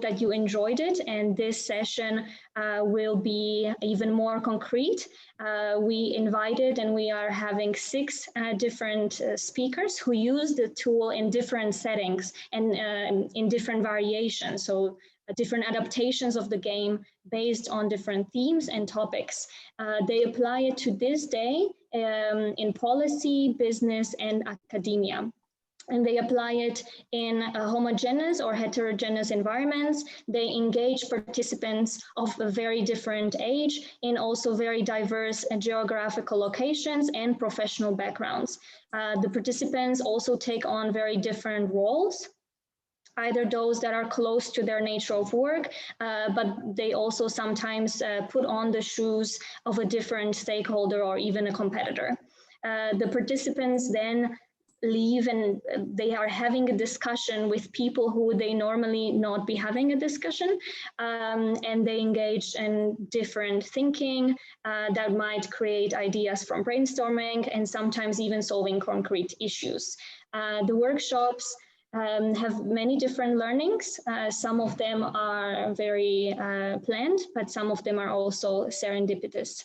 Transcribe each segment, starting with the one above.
that you enjoyed it, and this session will be even more concrete. We invited, and we are having 6 different speakers who use the tool in different settings and in different variations. So different adaptations of the game based on different themes and topics. They apply it to this day in policy, business, and academia. And they apply it in homogeneous or heterogeneous environments. They engage participants of a very different age in also very diverse geographical locations and professional backgrounds. The participants also take on very different roles, either those that are close to their nature of work, but they also sometimes put on the shoes of a different stakeholder or even a competitor. The participants then leave and they are having a discussion with people who they normally not be having a discussion, and they engage in different thinking that might create ideas from brainstorming and sometimes even solving concrete issues. The workshops have many different learnings. Some of them are very planned, but some of them are also serendipitous.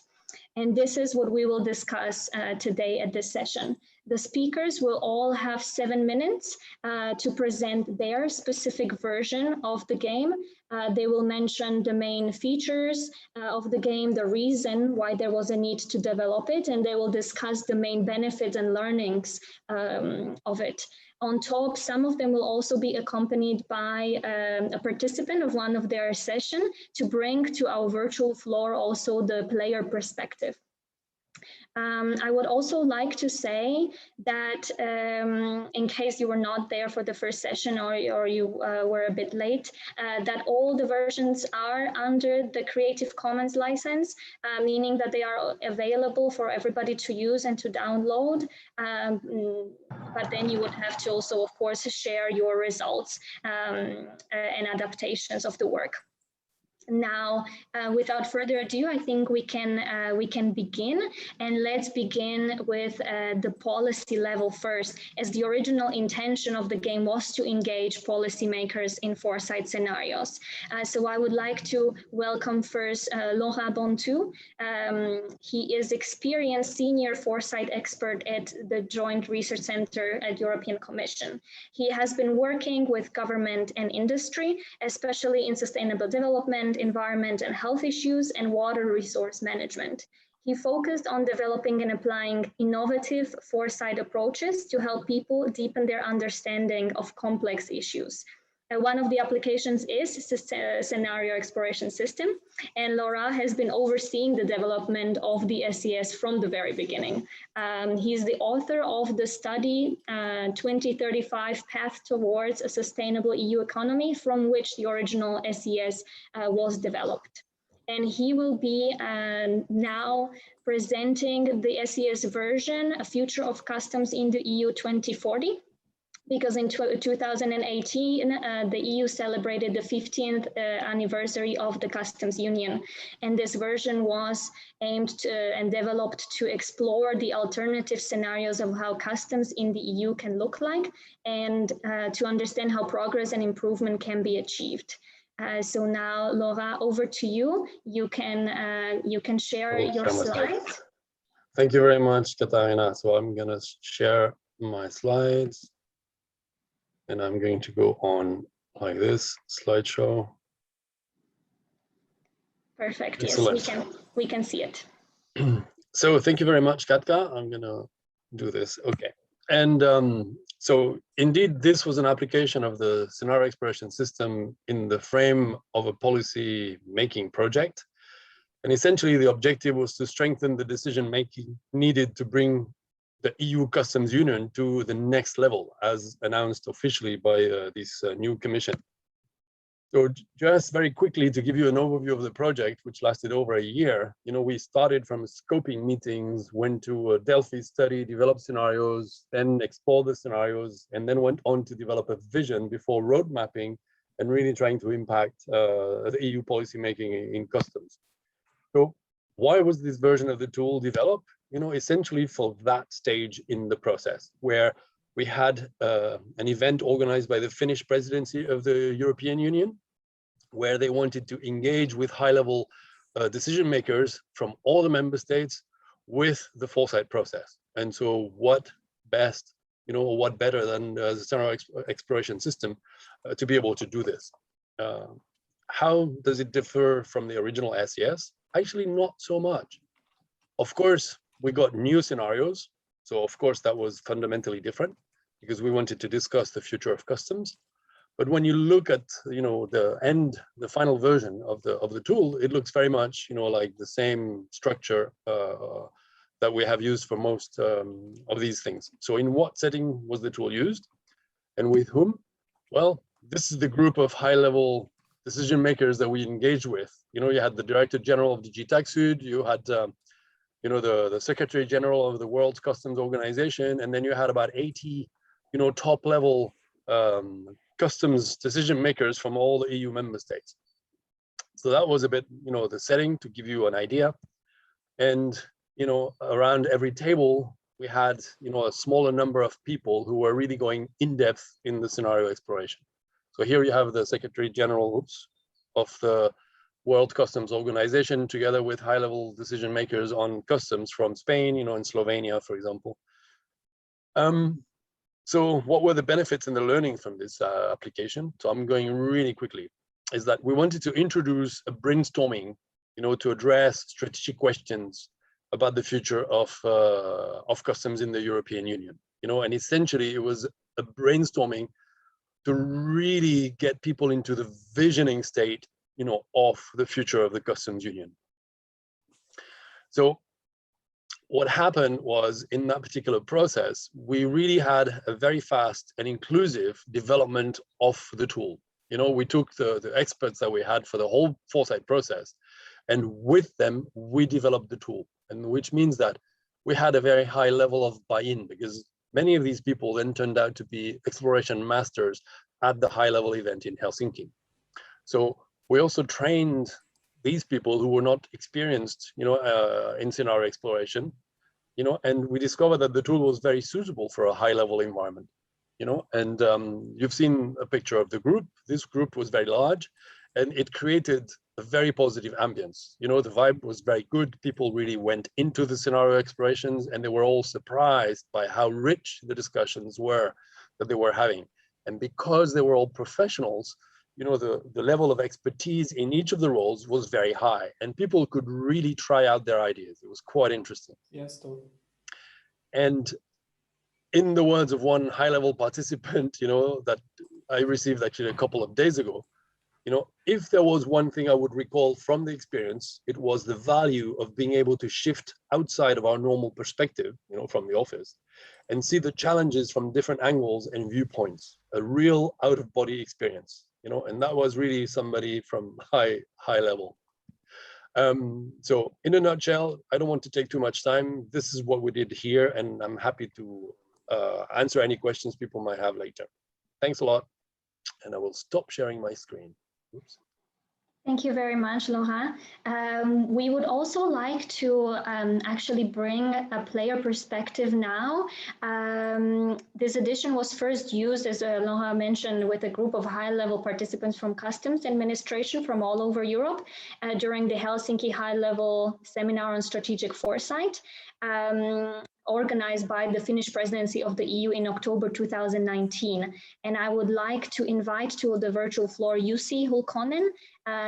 And this is what we will discuss today at this session. The speakers will all have 7 minutes to present their specific version of the game. They will mention the main features of the game, the reason why there was a need to develop it, and they will discuss the main benefits and learnings of it. On top, some of them will also be accompanied by a participant of one of their sessions to bring to our virtual floor also the player perspective. I would also like to say that in case you were not there for the first session or you were a bit late, that all the versions are under the Creative Commons license, meaning that they are available for everybody to use and to download. But then you would have to also, of course, share your results and adaptations of the work. Now, without further ado, I think we can begin, and let's begin with the policy level first, as the original intention of the game was to engage policymakers in foresight scenarios. So I would like to welcome first Laurent Bontoux. He is experienced senior foresight expert at the Joint Research Center at European Commission. He has been working with government and industry, especially in sustainable development, environment and health issues, and water resource management. He focused on developing and applying innovative foresight approaches to help people deepen their understanding of complex issues. One of the applications is a scenario exploration system, and Laurent has been overseeing the development of the SES from the very beginning. He's the author of the study 2035 Path Towards a Sustainable EU Economy, from which the original SES was developed. And he will be now presenting the SES version, A Future of Customs in the EU 2040. Because in 2018, the EU celebrated the 15th anniversary of the customs union. And this version was aimed to, and developed to explore the alternative scenarios of how customs in the EU can look like, and to understand how progress and improvement can be achieved. So now, Laura, over to you. You can share your slides. Thank you very much, Katarina. So I'm going to share my slides. And I'm going to go on like this slideshow. Perfect. Excellent. Yes, we can see it. So thank you very much, Katka. I'm going to do this. Okay. And so indeed, this was an application of the scenario exploration system in the frame of a policy making project. And essentially, the objective was to strengthen the decision making needed to bring the EU Customs Union to the next level, as announced officially by this new commission. So just very quickly to give you an overview of the project, which lasted over a year, we started from scoping meetings, went to a Delphi study, developed scenarios, then explored the scenarios, and then went on to develop a vision before road mapping and really trying to impact the EU policymaking in customs. So why was this version of the tool developed? Essentially for that stage in the process, where we had an event organized by the Finnish presidency of the European Union, where they wanted to engage with high-level decision makers from all the member states with the Foresight process. And so what best, what better than the scenario exploration system to be able to do this? How does it differ from the original SES? Actually, not so much. Of course, we got new scenarios. So of course, that was fundamentally different because we wanted to discuss the future of customs. But when you look at, the final version of the tool, it looks very much, like the same structure that we have used for most of these things. So in what setting was the tool used and with whom? Well, this is the group of high-level decision makers that we engaged with. You had the Director General of the GTAXUD, you had the Secretary General of the World Customs Organization, and then you had about 80 top level customs decision makers from all the EU member states. So that was a bit the setting to give you an idea. And around every table we had a smaller number of people who were really going in depth in the scenario exploration. So here you have the Secretary General of the World Customs Organization together with high-level decision makers on customs from Spain, in Slovenia, for example. So what were the benefits and the learning from this application? So I'm going really quickly, is that we wanted to introduce a brainstorming, to address strategic questions about the future of customs in the European Union, and essentially it was a brainstorming to really get people into the visioning state, of the future of the customs union. So what happened was, in that particular process, we really had a very fast and inclusive development of the tool. We took the experts that we had for the whole Foresight process, and with them, we developed the tool, and which means that we had a very high level of buy-in, because many of these people then turned out to be exploration masters at the high-level event in Helsinki. So we also trained these people who were not experienced, in scenario exploration, and we discovered that the tool was very suitable for a high-level environment, and you've seen a picture of the group. This group was very large, and it created a very positive ambience. The vibe was very good. People really went into the scenario explorations, and they were all surprised by how rich the discussions were that they were having. And because they were all professionals, the level of expertise in each of the roles was very high, and people could really try out their ideas. It was quite interesting. Yes, totally. And in the words of one high-level participant, that I received actually a couple of days ago, if there was one thing I would recall from the experience, it was the value of being able to shift outside of our normal perspective, from the office, and see the challenges from different angles and viewpoints, a real out-of-body experience, and that was really somebody from high level. So in a nutshell, I don't want to take too much time. This is what we did here, and I'm happy to answer any questions people might have later. Thanks a lot, and I will stop sharing my screen. Oops. Thank you very much, Laurent. We would also like to actually bring a player perspective now. This edition was first used, as Laurent mentioned, with a group of high-level participants from customs administration from all over Europe during the Helsinki high-level seminar on strategic foresight, organized by the Finnish presidency of the EU in October 2019. And I would like to invite to the virtual floor Jussi Hulkonen,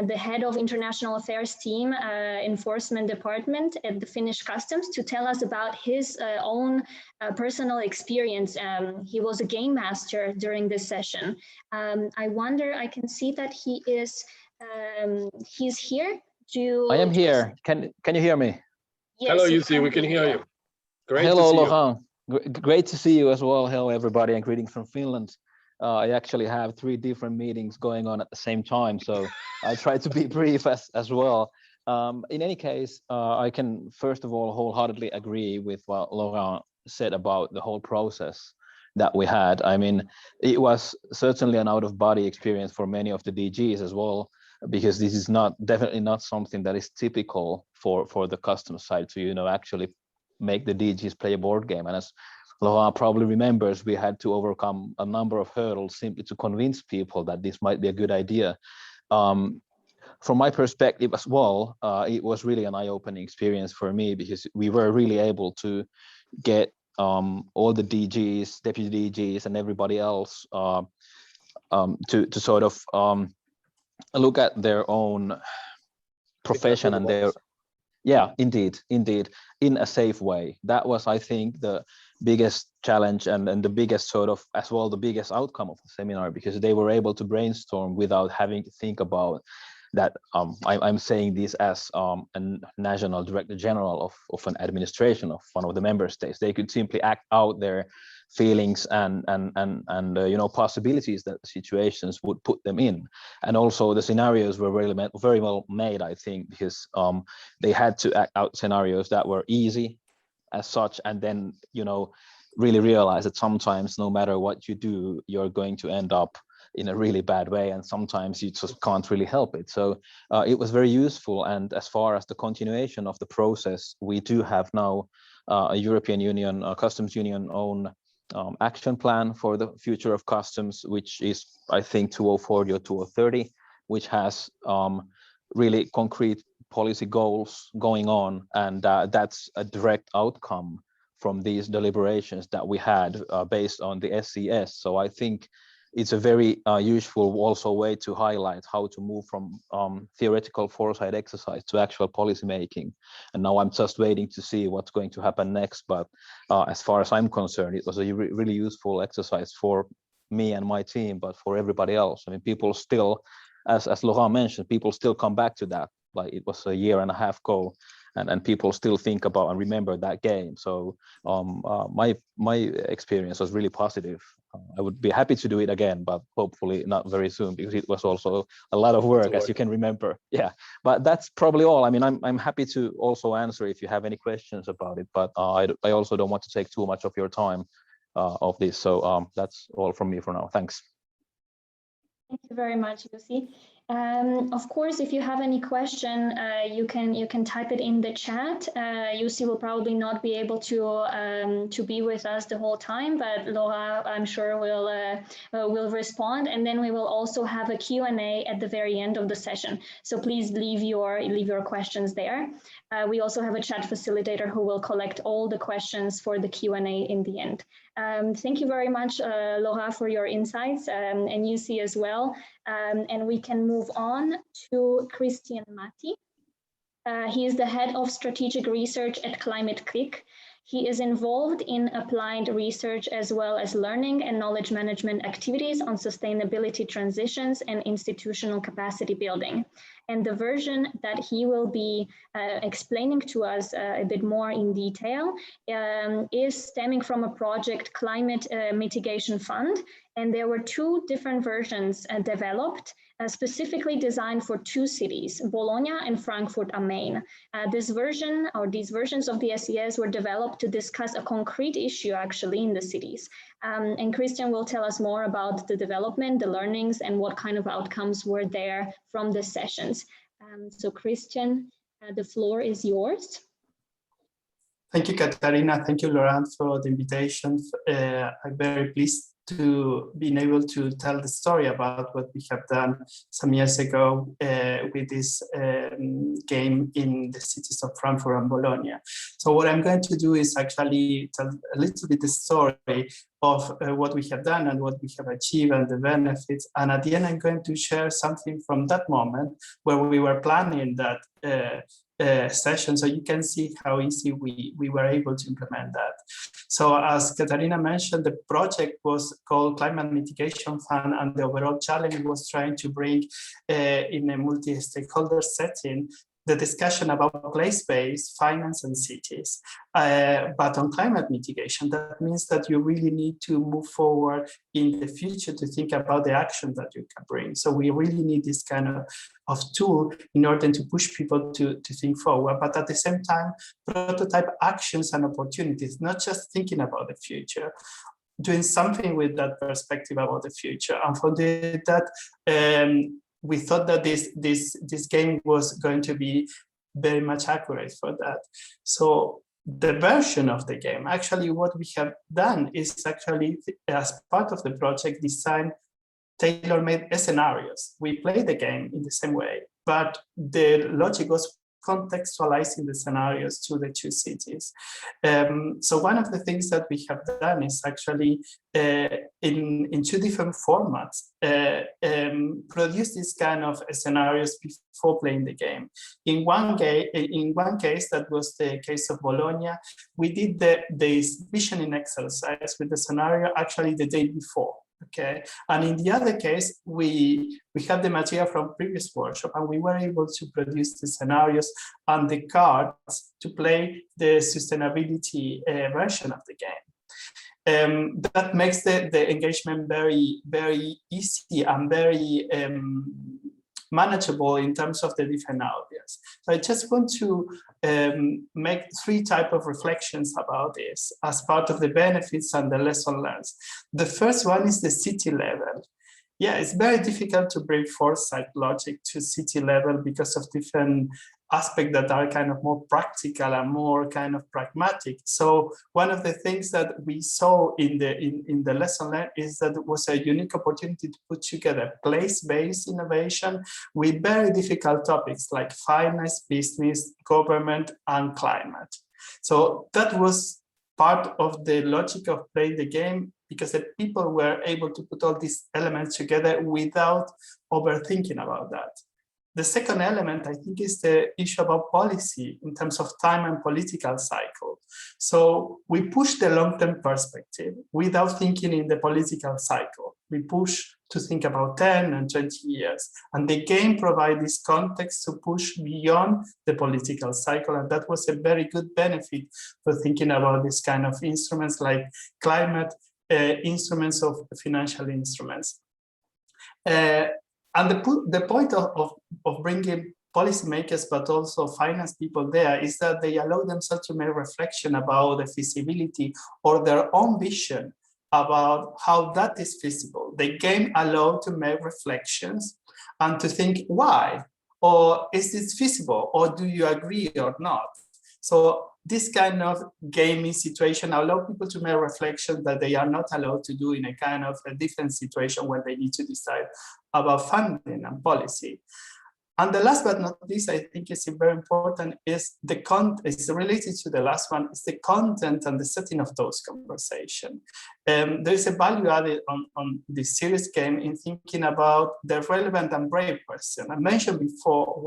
the head of International Affairs Team Enforcement Department at the Finnish Customs, to tell us about his own personal experience. He was a game master during this session. I wonder, I can see that he is, he's here. I am here. Can you hear me? Yes, hello, Jussi, we can hear you. Great. Hello, Laurent. Great to see you as well. Hello, everybody, and greetings from Finland. I actually have 3 different meetings going on at the same time, so I'll try to be brief as well. In any case, I can first of all wholeheartedly agree with what Laurent said about the whole process that we had. I mean, it was certainly an out-of-body experience for many of the DGs as well, because this is definitely not something that is typical for the customs side to, actually make the DGs play a board game. And as Laurent probably remembers, we had to overcome a number of hurdles simply to convince people that this might be a good idea. from my perspective as well, it was really an eye-opening experience for me, because we were really able to get all the DGs, deputy DGs, and everybody else to sort of look at their own profession and their, yeah, indeed, in a safe way. That was, I think, the biggest challenge and the biggest sort of, as well, the biggest outcome of the seminar, because they were able to brainstorm without having to think about that. I'm saying this as a national director general of an administration of one of the member states. They could simply act out their feelings and you know, possibilities that situations would put them in. And also the scenarios were really very well made, I think, because they had to act out scenarios that were easy as such, and then, you know, really realize that sometimes no matter what you do, you're going to end up in a really bad way, and sometimes you just can't really help it. So it was very useful. And as far as the continuation of the process, we do have now a European Union, Customs Union own action plan for the future of customs, which is, I think, 2040 or 2030, which has really concrete policy goals going on, and that's a direct outcome from these deliberations that we had based on the SCS. So I think it's a very useful also way to highlight how to move from theoretical foresight exercise to actual policy making. And now I'm just waiting to see what's going to happen next. But as far as I'm concerned, it was a really useful exercise for me and my team, but for everybody else. I mean, people still, as Laurent mentioned, people still come back to that. Like, it was a year and a half ago, and people still think about and remember that game. So my experience was really positive. I would be happy to do it again, but hopefully not very soon, because it was also a lot of work, as you can remember. Yeah, but that's probably all. I mean, I'm happy to also answer if you have any questions about it, but I also don't want to take too much of your time of this. So that's all from me for now. Thanks. Thank you very much, Jussi. Of course, if you have any question, you can type it in the chat. Jussi will probably not be able to be with us the whole time, but Laura, I'm sure, will respond, and then we will also have a Q&A at the very end of the session. So please leave your questions there. We also have a chat facilitator who will collect all the questions for the Q&A in the end. Thank you very much, Laura, for your insights, and Jussi as well. And we can move on to Cristian Matti. He is the head of strategic research at Climate-KIC. He is involved in applied research as well as learning and knowledge management activities on sustainability transitions and institutional capacity building. And the version that he will be explaining to us a bit more in detail is stemming from a project, Climate Mitigation Fund. And there were two different versions developed, specifically designed for two cities, Bologna and Frankfurt am Main. This version, or these versions of the SES, were developed to discuss a concrete issue actually in the cities. And Cristian will tell us more about the development, the learnings, and what kind of outcomes were there from the sessions. So Cristian, the floor is yours. Thank you, Katarina. Thank you, Laurent, for the invitation. I'm very pleased to being able to tell the story about what we have done some years ago with this game in the cities of Frankfurt and Bologna. So what I'm going to do is actually tell a little bit the story of what we have done and what we have achieved and the benefits. And at the end, I'm going to share something from that moment where we were planning that session, so you can see how easy we were able to implement that. So as Katarina mentioned, the project was called Climate Mitigation Fund, and the overall challenge was trying to bring in a multi-stakeholder setting the discussion about place-based finance and cities. But on climate mitigation, that means that you really need to move forward in the future to think about the action that you can bring. So we really need this kind of tool in order to push people to think forward, but at the same time, prototype actions and opportunities, not just thinking about the future, doing something with that perspective about the future. And for that, we thought that this game was going to be very much accurate for that. So the version of the game, actually what we have done is actually, as part of the project, design tailor-made scenarios. We play the game in the same way, but the logic was contextualizing the scenarios to the two cities. So one of the things that we have done is actually in two different formats, produce this kind of scenarios before playing the game. In one case, that was the case of Bologna, we did this visioning exercise with the scenario actually the day before. Okay, and in the other case, we had the material from previous workshop, and we were able to produce the scenarios and the cards to play the sustainability version of the game. That makes the engagement very, very easy and very manageable in terms of the different audience. So I just want to make three types of reflections about this as part of the benefits and the lesson learned. The first one is the city level. Yeah, it's very difficult to bring foresight logic to city level because of different aspects that are kind of more practical and more kind of pragmatic. So one of the things that we saw in the lesson learned is that it was a unique opportunity to put together place-based innovation with very difficult topics like finance, business, government, and climate. So that was part of the logic of playing the game, because the people were able to put all these elements together without overthinking about that. The second element, I think, is the issue about policy in terms of time and political cycle. So we push the long-term perspective without thinking in the political cycle. We push to think about 10 and 20 years. And the game provides this context to push beyond the political cycle. And that was a very good benefit for thinking about this kind of instruments like climate, instruments of financial instruments. And the point of bringing policymakers, but also finance people there, is that they allow themselves to make reflection about the feasibility or their own vision about how that is feasible. The game allowed to make reflections and to think why, or is this feasible, or do you agree or not? So this kind of gaming situation allows people to make reflections that they are not allowed to do in a kind of a different situation when they need to decide about funding and policy. And the last but not least, I think is very important, is the content. It's related to the last one, is the content and the setting of those conversations. There is a value added on this series game in thinking about the relevant and brave question. I mentioned before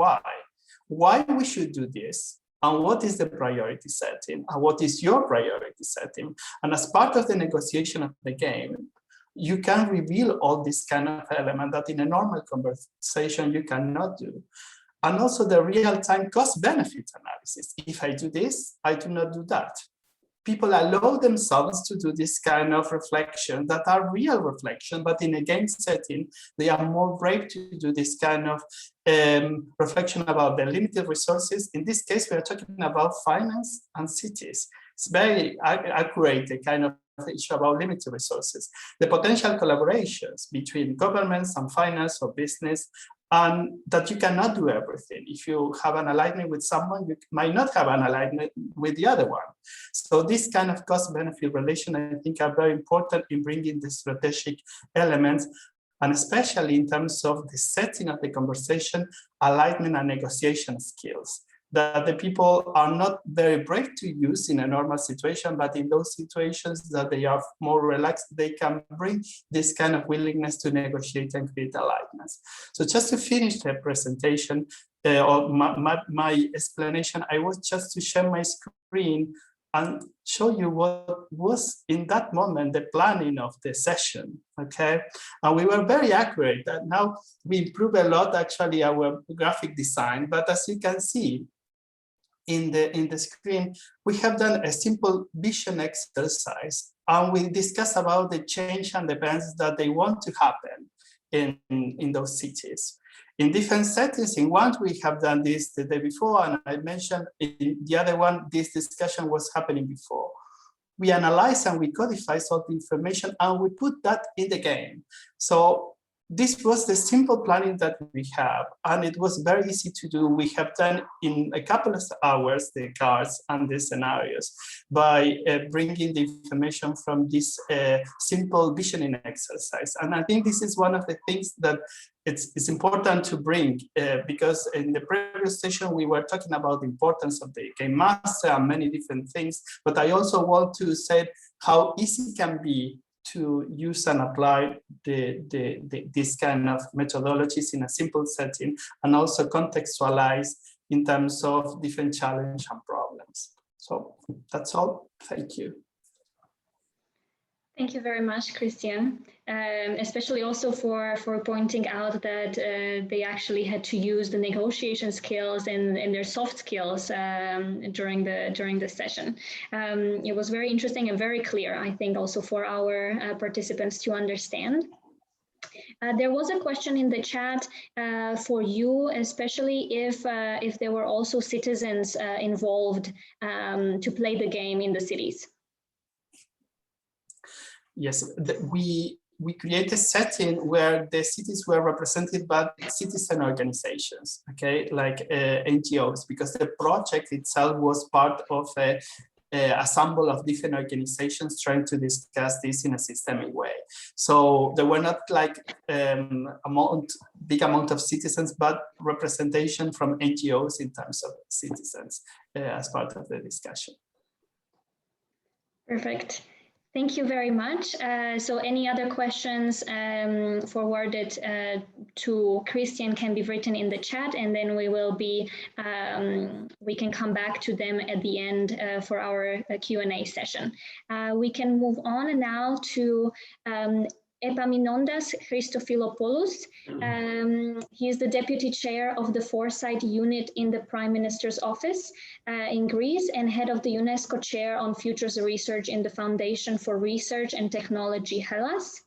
why we should do this, and what is the priority setting, and what is your priority setting. And as part of the negotiation of the game, you can reveal all this kind of element that in a normal conversation you cannot do. And also the real-time cost-benefit analysis. If I do this, I do not do that. People allow themselves to do this kind of reflection that are real reflection, but in a game setting, they are more brave to do this kind of reflection about the limited resources. In this case, we are talking about finance and cities. It's very accurate, the kind of issue about limited resources. The potential collaborations between governments and finance or business, and that you cannot do everything. If you have an alignment with someone, you might not have an alignment with the other one. So this kind of cost-benefit relation, I think, are very important in bringing the strategic elements, and especially in terms of the setting of the conversation, alignment and negotiation skills, that the people are not very brave to use in a normal situation, but in those situations that they are more relaxed, they can bring this kind of willingness to negotiate and create alignments. So just to finish the presentation or my explanation, I was just to share my screen and show you what was in that moment the planning of the session, okay? And we were very accurate. That now we improve a lot actually our graphic design, but as you can see, in the screen, we have done a simple vision exercise, and we discuss about the change and events that they want to happen in those cities. In different settings, in one, we have done this the day before, and I mentioned in the other one, this discussion was happening before. We analyze and we codify all the information, and we put that in the game. So this was the simple planning that we have, and it was very easy to do. We have done in a couple of hours the cards and the scenarios by bringing the information from this simple visioning exercise. And I think this is one of the things that it's important to bring, because in the previous session we were talking about the importance of the game master and many different things, but I also want to say how easy it can be to use and apply this kind of methodologies in a simple setting, and also contextualize in terms of different challenges and problems. So that's all. Thank you. Thank you very much, Cristian, especially also for pointing out that they actually had to use the negotiation skills and their soft skills during the session. It was very interesting and very clear, I think, also for our participants to understand. There was a question in the chat for you, especially if there were also citizens involved to play the game in the cities. Yes, we create a setting where the cities were represented by citizen organizations, okay, like NGOs, because the project itself was part of a ensemble of different organizations trying to discuss this in a systemic way. So there were not like big amount of citizens, but representation from NGOs in terms of citizens as part of the discussion. Perfect. Thank you very much. So any other questions forwarded to Cristian can be written in the chat, and then we will be, we can come back to them at the end for our Q&A session. We can move on now to Epaminondas Christophilopoulos. He is the deputy chair of the Foresight unit in the Prime Minister's office in Greece, and head of the UNESCO chair on futures research in the Foundation for Research and Technology Hellas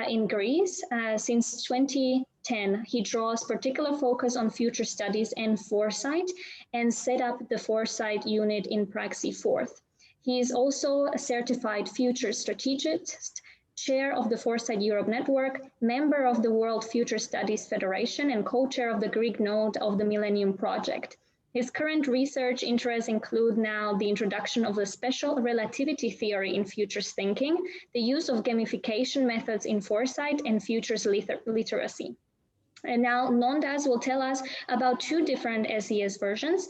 in Greece. Since 2010, he draws particular focus on future studies and foresight, and set up the Foresight unit in Praxi 4th. He is also a certified future strategist, chair of the Foresight Europe Network, member of the World Future Studies Federation, and co-chair of the Greek node of the Millennium Project. His current research interests include now the introduction of the special relativity theory in futures thinking, the use of gamification methods in foresight, and futures literacy. And now Nondas will tell us about two different SES versions.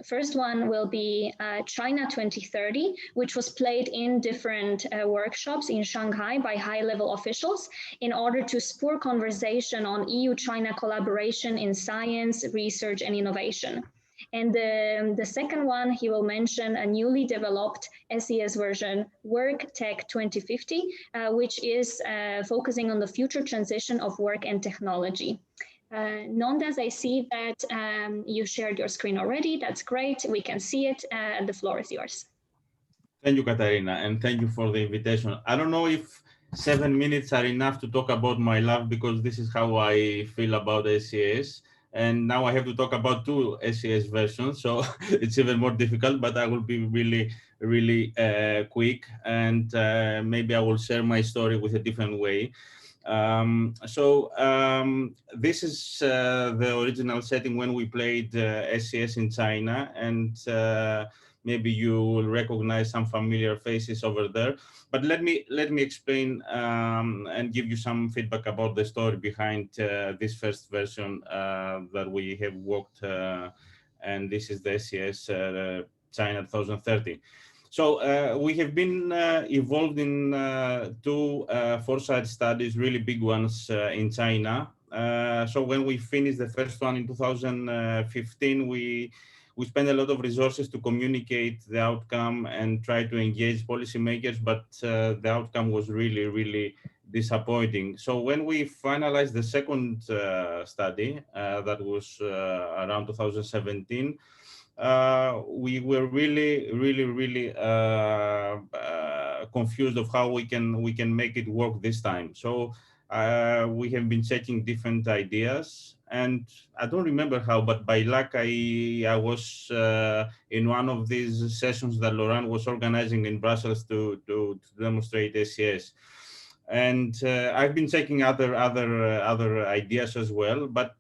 First one will be China 2030, which was played in different workshops in Shanghai by high-level officials in order to spur conversation on EU-China collaboration in science, research, and innovation. And the second one, he will mention a newly developed SES version, Work Tech 2050, which is focusing on the future transition of work and technology. Nondas, I see that you shared your screen already. That's great. We can see it. The floor is yours. Thank you, Katarina, and thank you for the invitation. I don't know if 7 minutes are enough to talk about my love, because this is how I feel about SES. And now I have to talk about two SES versions, so it's even more difficult, but I will be really quick, and maybe I will share my story with a different way. This is the original setting when we played SES in China, and maybe you will recognize some familiar faces over there. But let me explain and give you some feedback about the story behind this first version that we have worked, and this is the SES China 2030. So we have been involved in two foresight studies, really big ones in China. So when we finished the first one in 2015, we spent a lot of resources to communicate the outcome and try to engage policymakers, but the outcome was really disappointing. So when we finalized the second study, that was around 2017, we were really confused of how we can make it work this time. So we have been checking different ideas, and I don't remember how, but by luck I was in one of these sessions that Laurent was organizing in Brussels to demonstrate SES. And I've been checking other ideas as well, but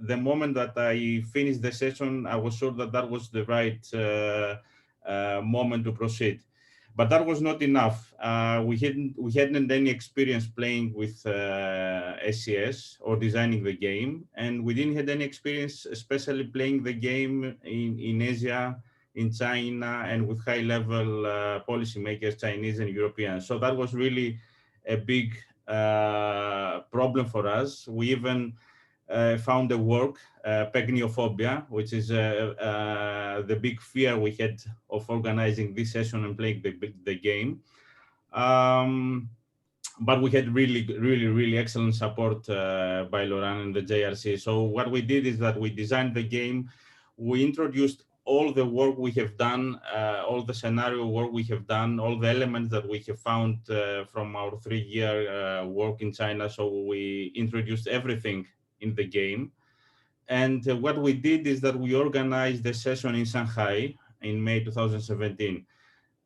the moment that I finished the session, I was sure that that was the right moment to proceed. But that was not enough. We hadn't any experience playing with SCS or designing the game, and we didn't have any experience, especially playing the game in Asia, in China, and with high-level policymakers, Chinese and Europeans. So that was really a big problem for us. We even found a work, pegneophobia, which is the big fear we had of organizing this session and playing the game. But we had really excellent support by Laurent and the JRC. So what we did is that we designed the game. We introduced all the work we have done, all the scenario work we have done, all the elements that we have found from our 3-year work in China. So we introduced everything in the game. And what we did is that we organized the session in Shanghai in May 2017.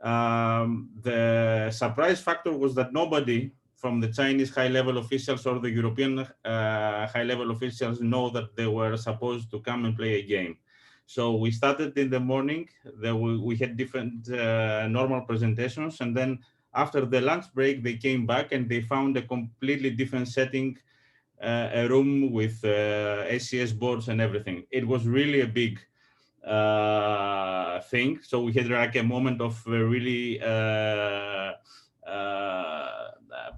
The surprise factor was that nobody from the Chinese high-level officials or the European high-level officials know that they were supposed to come and play a game. So we started in the morning, we had different normal presentations, and then after the lunch break, they came back and they found a completely different setting, a room with SCS boards and everything. It was really a big thing. So we had like a moment of really,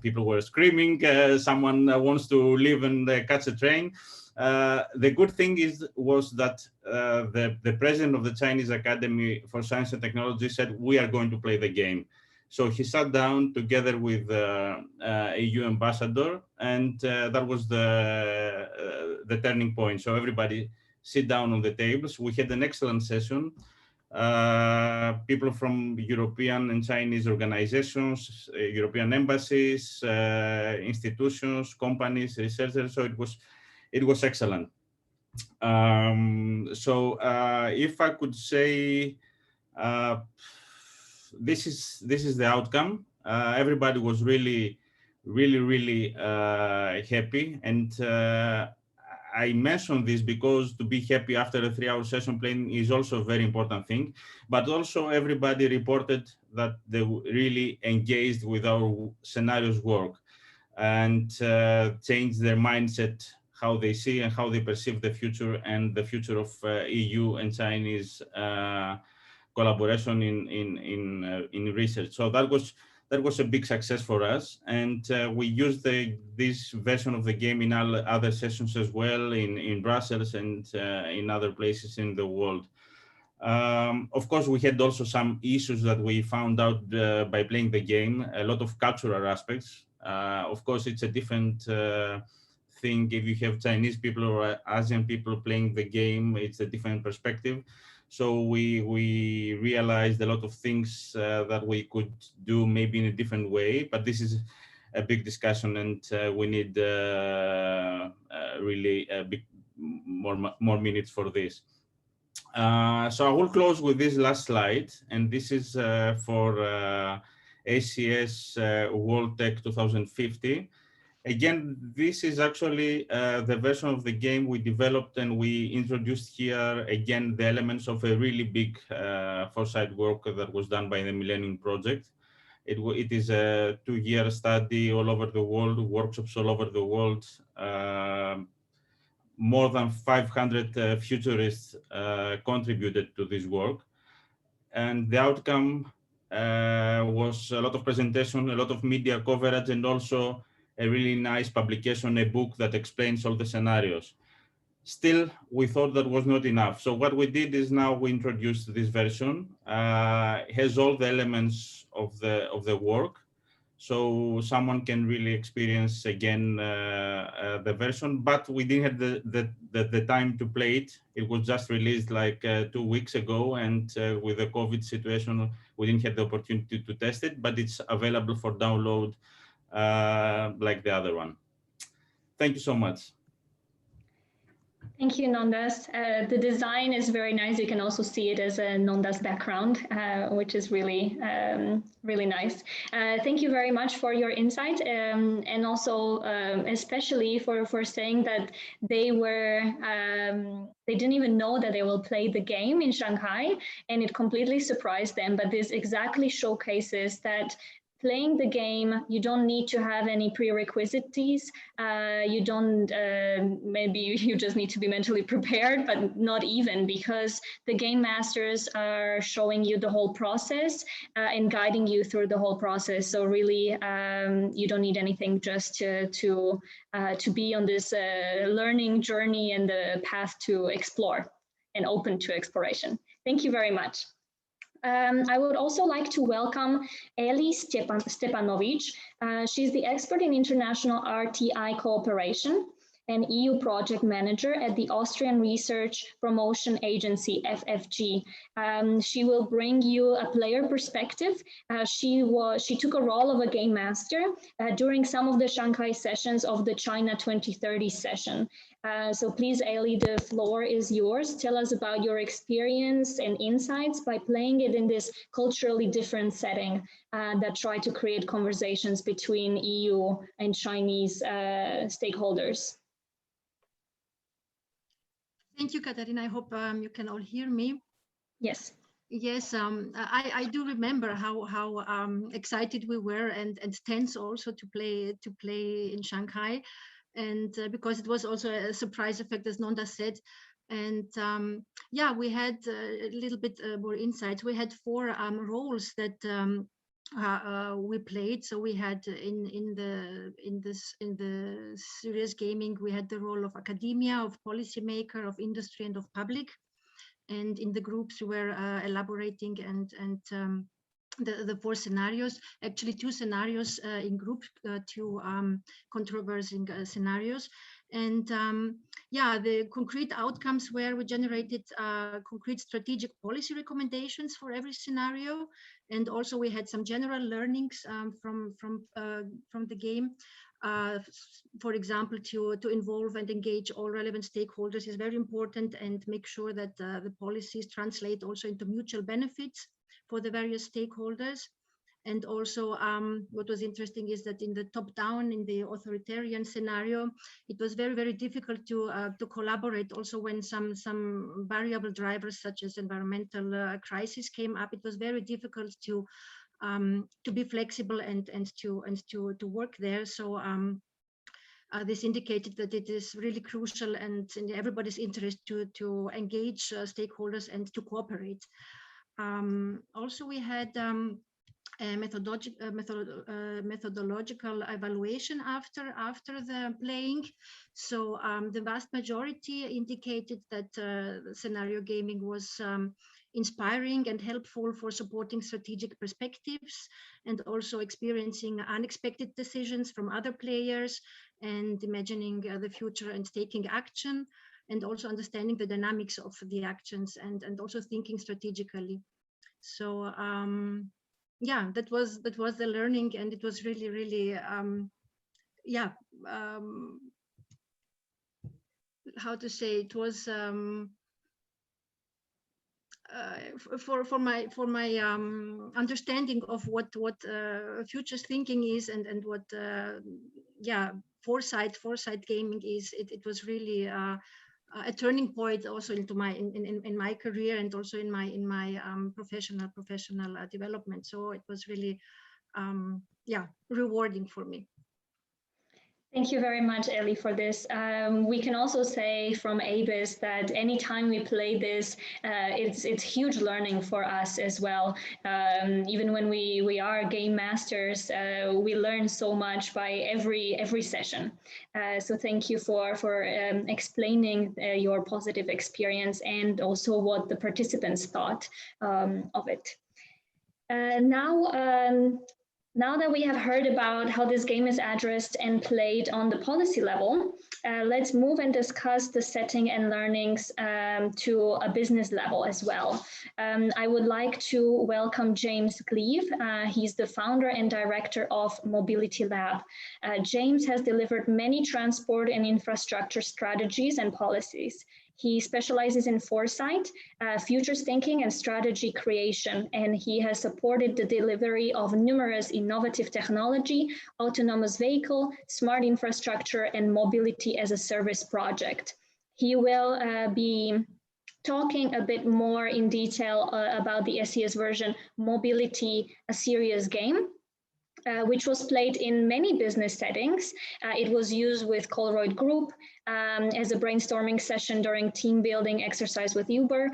people were screaming, someone wants to leave and catch a train. The good thing was that the president of the Chinese Academy for Science and Technology said, we are going to play the game. So he sat down together with EU ambassador, and that was the turning point. So everybody sit down on the tables. We had an excellent session. People from European and Chinese organizations, European embassies, institutions, companies, researchers. So it was excellent. So if I could say, this is the outcome. Everybody was really happy, and I mentioned this because to be happy after a 3-hour session playing is also a very important thing. But also everybody reported that they really engaged with our scenarios work and changed their mindset, how they see and how they perceive the future and the future of EU and Chinese collaboration in research. So that was a big success for us, and we used this version of the game in other sessions as well, in Brussels and in other places in the world. Of course, we had also some issues that we found out by playing the game, a lot of cultural aspects. Of course, it's a different thing if you have Chinese people or Asian people playing the game, it's a different perspective. So we realized a lot of things that we could do maybe in a different way, but this is a big discussion, and we need really a big more minutes for this. So I will close with this last slide, and this is for ACS World Tech 2050. Again, this is actually the version of the game we developed, and we introduced here, again, the elements of a really big Foresight work that was done by the Millennium Project. It is a 2-year study all over the world, workshops all over the world. More than 500 futurists contributed to this work. And the outcome was a lot of presentation, a lot of media coverage, and also a really nice publication, a book that explains all the scenarios. Still, we thought that was not enough. So what we did is now we introduced this version. It has all the elements of the work. So someone can really experience again the version, but we didn't have the time to play it. It was just released like 2 weeks ago, and with the COVID situation, we didn't have the opportunity to test it, but it's available for download like the other one. Thank you so much. Thank you, Nondas. The design is very nice. You can also see it as a Nondas background, which is really, really nice. Thank you very much for your insight, and also especially for saying that they didn't even know that they will play the game in Shanghai, and it completely surprised them. But this exactly showcases that playing the game, you don't need to have any prerequisites. You don't, maybe you just need to be mentally prepared, but not even, because the game masters are showing you the whole process and guiding you through the whole process. So really, you don't need anything, just to be on this learning journey and the path to explore and open to exploration. Thank you very much. I would also like to welcome Elise Stepanovich. She's the expert in international RTI cooperation and EU project manager at the Austrian Research Promotion Agency, FFG. She will bring you a player perspective. She took a role of a game master during some of the Shanghai sessions of the China 2030 session. So please, Eli, the floor is yours. Tell us about your experience and insights by playing it in this culturally different setting that try to create conversations between EU and Chinese stakeholders. Thank you, Katarina. I hope you can all hear me. Yes. Yes, I do remember how excited we were and tense also to play in Shanghai. And because it was also a surprise effect, as Nonda said. And yeah, we had a little bit more insights. We had 4 roles that we played. So we had in the serious gaming, we had the role of academia, of policymaker, of industry, and of public. And in the groups, we were elaborating and the 4 scenarios, actually 2 scenarios in group, 2 controversing scenarios. And yeah, the concrete outcomes were we generated concrete strategic policy recommendations for every scenario. And also we had some general learnings from the game. For example, to involve and engage all relevant stakeholders is very important, and make sure that the policies translate also into mutual benefits for the various stakeholders. And also what was interesting is that in the top-down, in the authoritarian scenario, it was very, very difficult to collaborate. Also when some variable drivers such as environmental crisis came up, it was very difficult to be flexible and to work there. So this indicated that it is really crucial and in everybody's interest to engage stakeholders and to cooperate. Also, we had a methodological evaluation after the playing. So the vast majority indicated that scenario gaming was inspiring and helpful for supporting strategic perspectives, and also experiencing unexpected decisions from other players, and imagining the future and taking action, and also understanding the dynamics of the actions, and also thinking strategically. So yeah, that was the learning, and it was really, really yeah, how to say, it was for my understanding of what futures thinking is, and what yeah, foresight gaming is. It was really a turning point also into my in my career, and also in my professional development. So it was really yeah, rewarding for me. Thank you very much, Eli, for this. We can also say from ABIS that anytime we play this, it's huge learning for us as well. Even when we are game masters, we learn so much by every session. So thank you for explaining your positive experience, and also what the participants thought of it. Now, Now that we have heard about how this game is addressed and played on the policy level, let's move and discuss the setting and learnings to a business level as well. I would like to welcome James Gleave. He's the founder and director of Mobility Lab. James has delivered many transport and infrastructure strategies and policies. He specializes in foresight, futures thinking, and strategy creation, and he has supported the delivery of numerous innovative technology, autonomous vehicle, smart infrastructure, and mobility as a service project. He will be talking a bit more in detail about the SES version Mobility, a Serious Game, which was played in many business settings. It was used with Colruyt Group as a brainstorming session during team building exercise with Uber,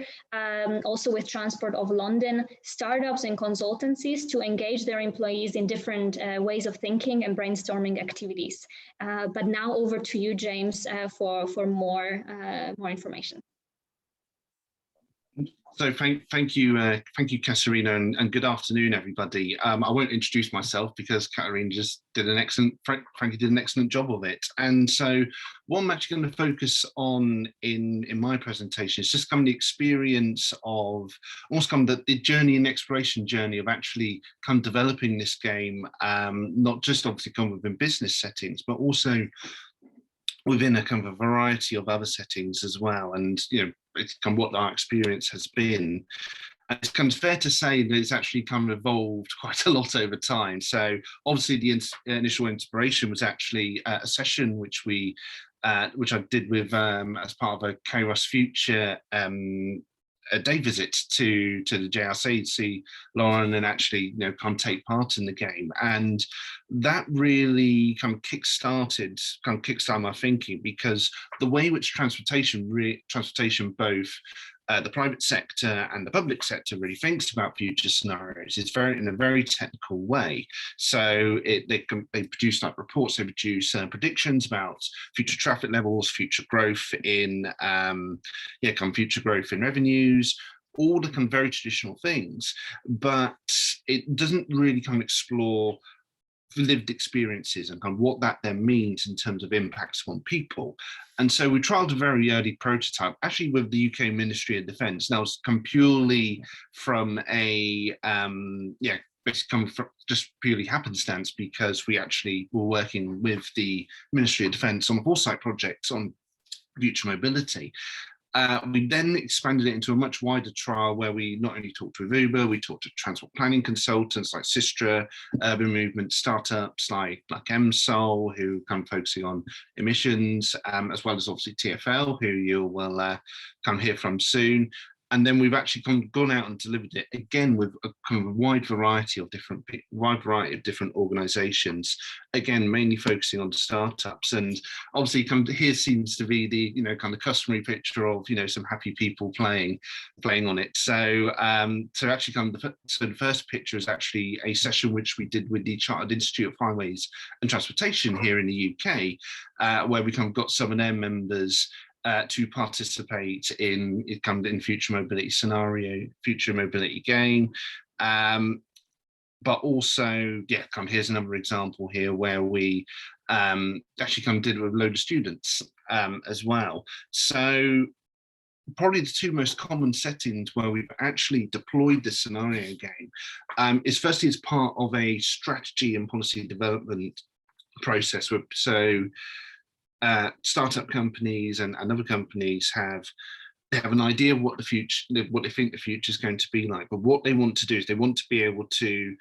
also with Transport of London, startups and consultancies to engage their employees in different ways of thinking and brainstorming activities. But now over to you, James, for more information. So thank you, Katarina, and good afternoon, everybody. I won't introduce myself because Katarina just did an excellent, frankly, did an excellent job of it. And so what I'm actually going to focus on in my presentation is just kind of the experience of almost kind of the journey and exploration journey of actually kind of developing this game, not just obviously kind of within business settings, but also within a kind of a variety of other settings as well. And, you know, it's kind of what our experience has been. And it's kind of fair to say that it's actually kind of evolved quite a lot over time. So obviously the initial inspiration was actually a session which I did with as part of a Kairos Future a day visit to the JRC to see Laurent and actually, you know, kind of take part in the game. And that really kind of kick-started my thinking, because the way which transportation both the private sector and the public sector really thinks about future scenarios is in a very technical way. So they produce like reports, they produce predictions about future traffic levels, future growth in future growth in revenues, all the kind of very traditional things, but it doesn't really kind of explore lived experiences and kind of what that then means in terms of impacts on people. And so we trialed a very early prototype, actually with the UK Ministry of Defence. Now it's come purely from a, basically come from just purely happenstance, because we actually were working with the Ministry of Defence on a Foresight project on future mobility. We then expanded it into a much wider trial where we not only talked with Uber, we talked to transport planning consultants like Sistra, urban movement startups like MSOL, who come focusing on emissions, as well as obviously TfL, who you will come hear from soon. And then we've actually gone out and delivered it again with a kind of wide variety of different organizations, again, mainly focusing on startups. And obviously here seems to be the, you know, kind of customary picture of, you know, some happy people playing on it. So actually the first picture is actually a session which we did with the Chartered Institute of Highways and Transportation here in the UK, where we kind of got some of their members to participate in future mobility scenario, future mobility game. But also, here's another example here where we actually did it with a load of students as well. So probably the two most common settings where we've actually deployed this scenario game is firstly as part of a strategy and policy development process. Startup companies and other companies have an idea of what the future, what they think the future is going to be like, but what they want to do is they want to be able to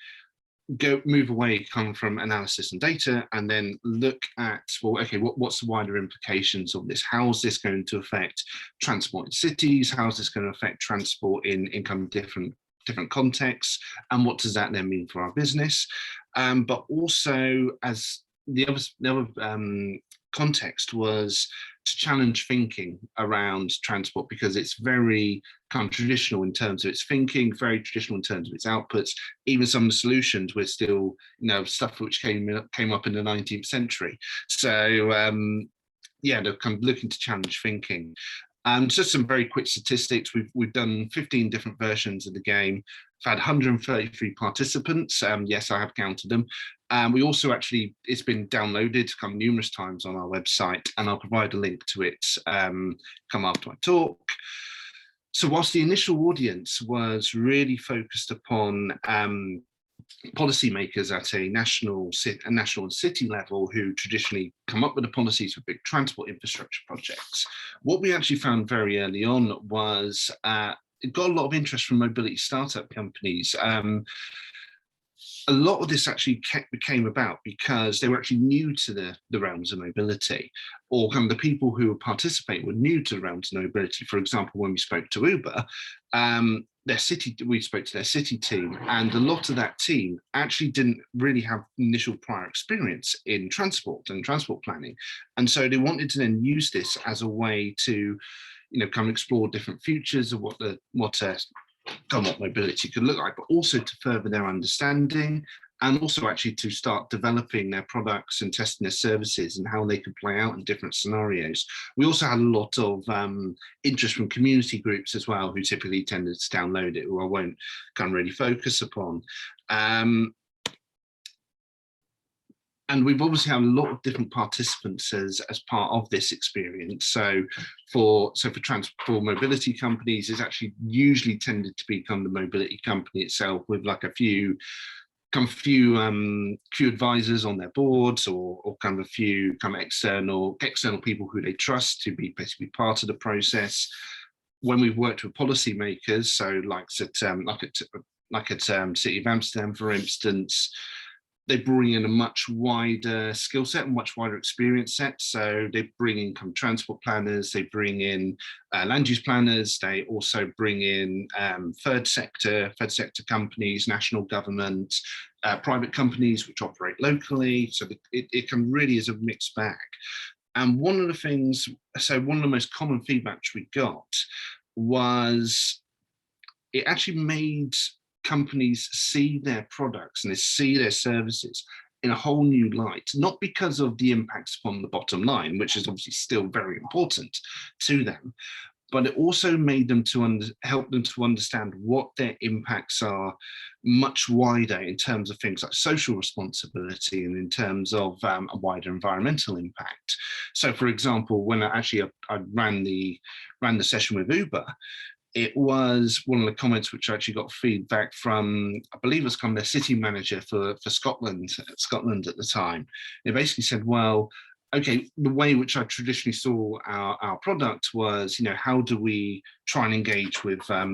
move away, come from analysis and data, and then look at, well, okay, what's the wider implications of this? How is this going to affect transport in cities? How is this going to affect transport in kind of different contexts? And what does that then mean for our business? But also, as the other context was to challenge thinking around transport, because it's very kind of traditional in terms of its thinking, very traditional in terms of its outputs. Even some of the solutions were still, you know, stuff which came up in the 19th century. So they're kind of looking to challenge thinking. Just some very quick statistics. We've done 15 different versions of the game. had 133 participants. Yes, I have counted them. We also actually, it's been downloaded numerous times on our website, and I'll provide a link to it come after my talk. So whilst the initial audience was really focused upon policymakers at a national and city level who traditionally come up with the policies for big transport infrastructure projects, what we actually found very early on was it got a lot of interest from mobility startup companies. A lot of this actually came about because they were actually new to the realms of mobility, or kind of the people who would participate were new to the realms of mobility. For example, when we spoke to Uber, we spoke to their city team, and a lot of that team actually didn't really have initial prior experience in transport and transport planning. And so they wanted to then use this as a way to, come explore different futures of what mobility could look like, but also to further their understanding, and also actually to start developing their products and testing their services and how they could play out in different scenarios. We also had a lot of interest from community groups as well, who typically tended to download it, who I won't really focus upon. And we've obviously had a lot of different participants as part of this experience. So for mobility companies, it's actually usually tended to become the mobility company itself, with like a few advisors on their boards, or kind of a few external people who they trust to be basically part of the process. When we've worked with policymakers, so like at City of Amsterdam, for instance, they bring in a much wider skill set, much wider experience set. So they bring in transport planners, they bring in land use planners, they also bring in third sector companies, national government, private companies which operate locally. So it really is a mixed bag. And one of the most common feedback we got was it actually made companies see their products and they see their services in a whole new light, not because of the impacts upon the bottom line, which is obviously still very important to them, but it also made them help them to understand what their impacts are much wider in terms of things like social responsibility and in terms of a wider environmental impact. So, for example, when I ran the session with Uber, it was one of the comments which I actually got feedback from, I believe it was their city manager for Scotland at the time. It basically said, well, okay, the way which I traditionally saw our product was, how do we try and engage with our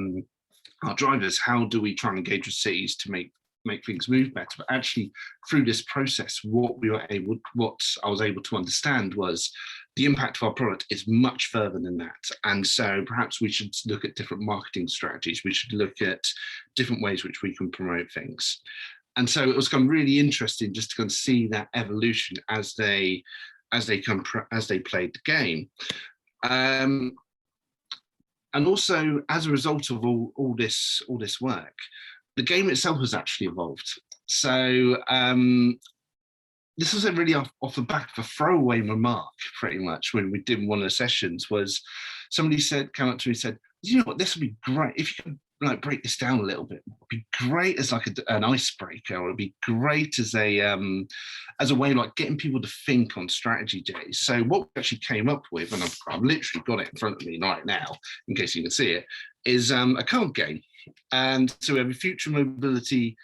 drivers? How do we try and engage with cities to make things move better? But actually, through this process, what I was able to understand was the impact of our product is much further than that. And so perhaps we should look at different marketing strategies. We should look at different ways which we can promote things. And so it was really interesting just to see that evolution as they played the game. And also, as a result of all this work, the game itself has actually evolved. So this was really off the back of a throwaway remark, pretty much, when we did one of the sessions. Was somebody came up to me and said, you know what, this would be great if you could break this down a little bit. It'd be great as an icebreaker, or it'd be great as a way of getting people to think on strategy days. So what we actually came up with, and I've literally got it in front of me right now, in case you can see it, is a card game. And so we have a future mobility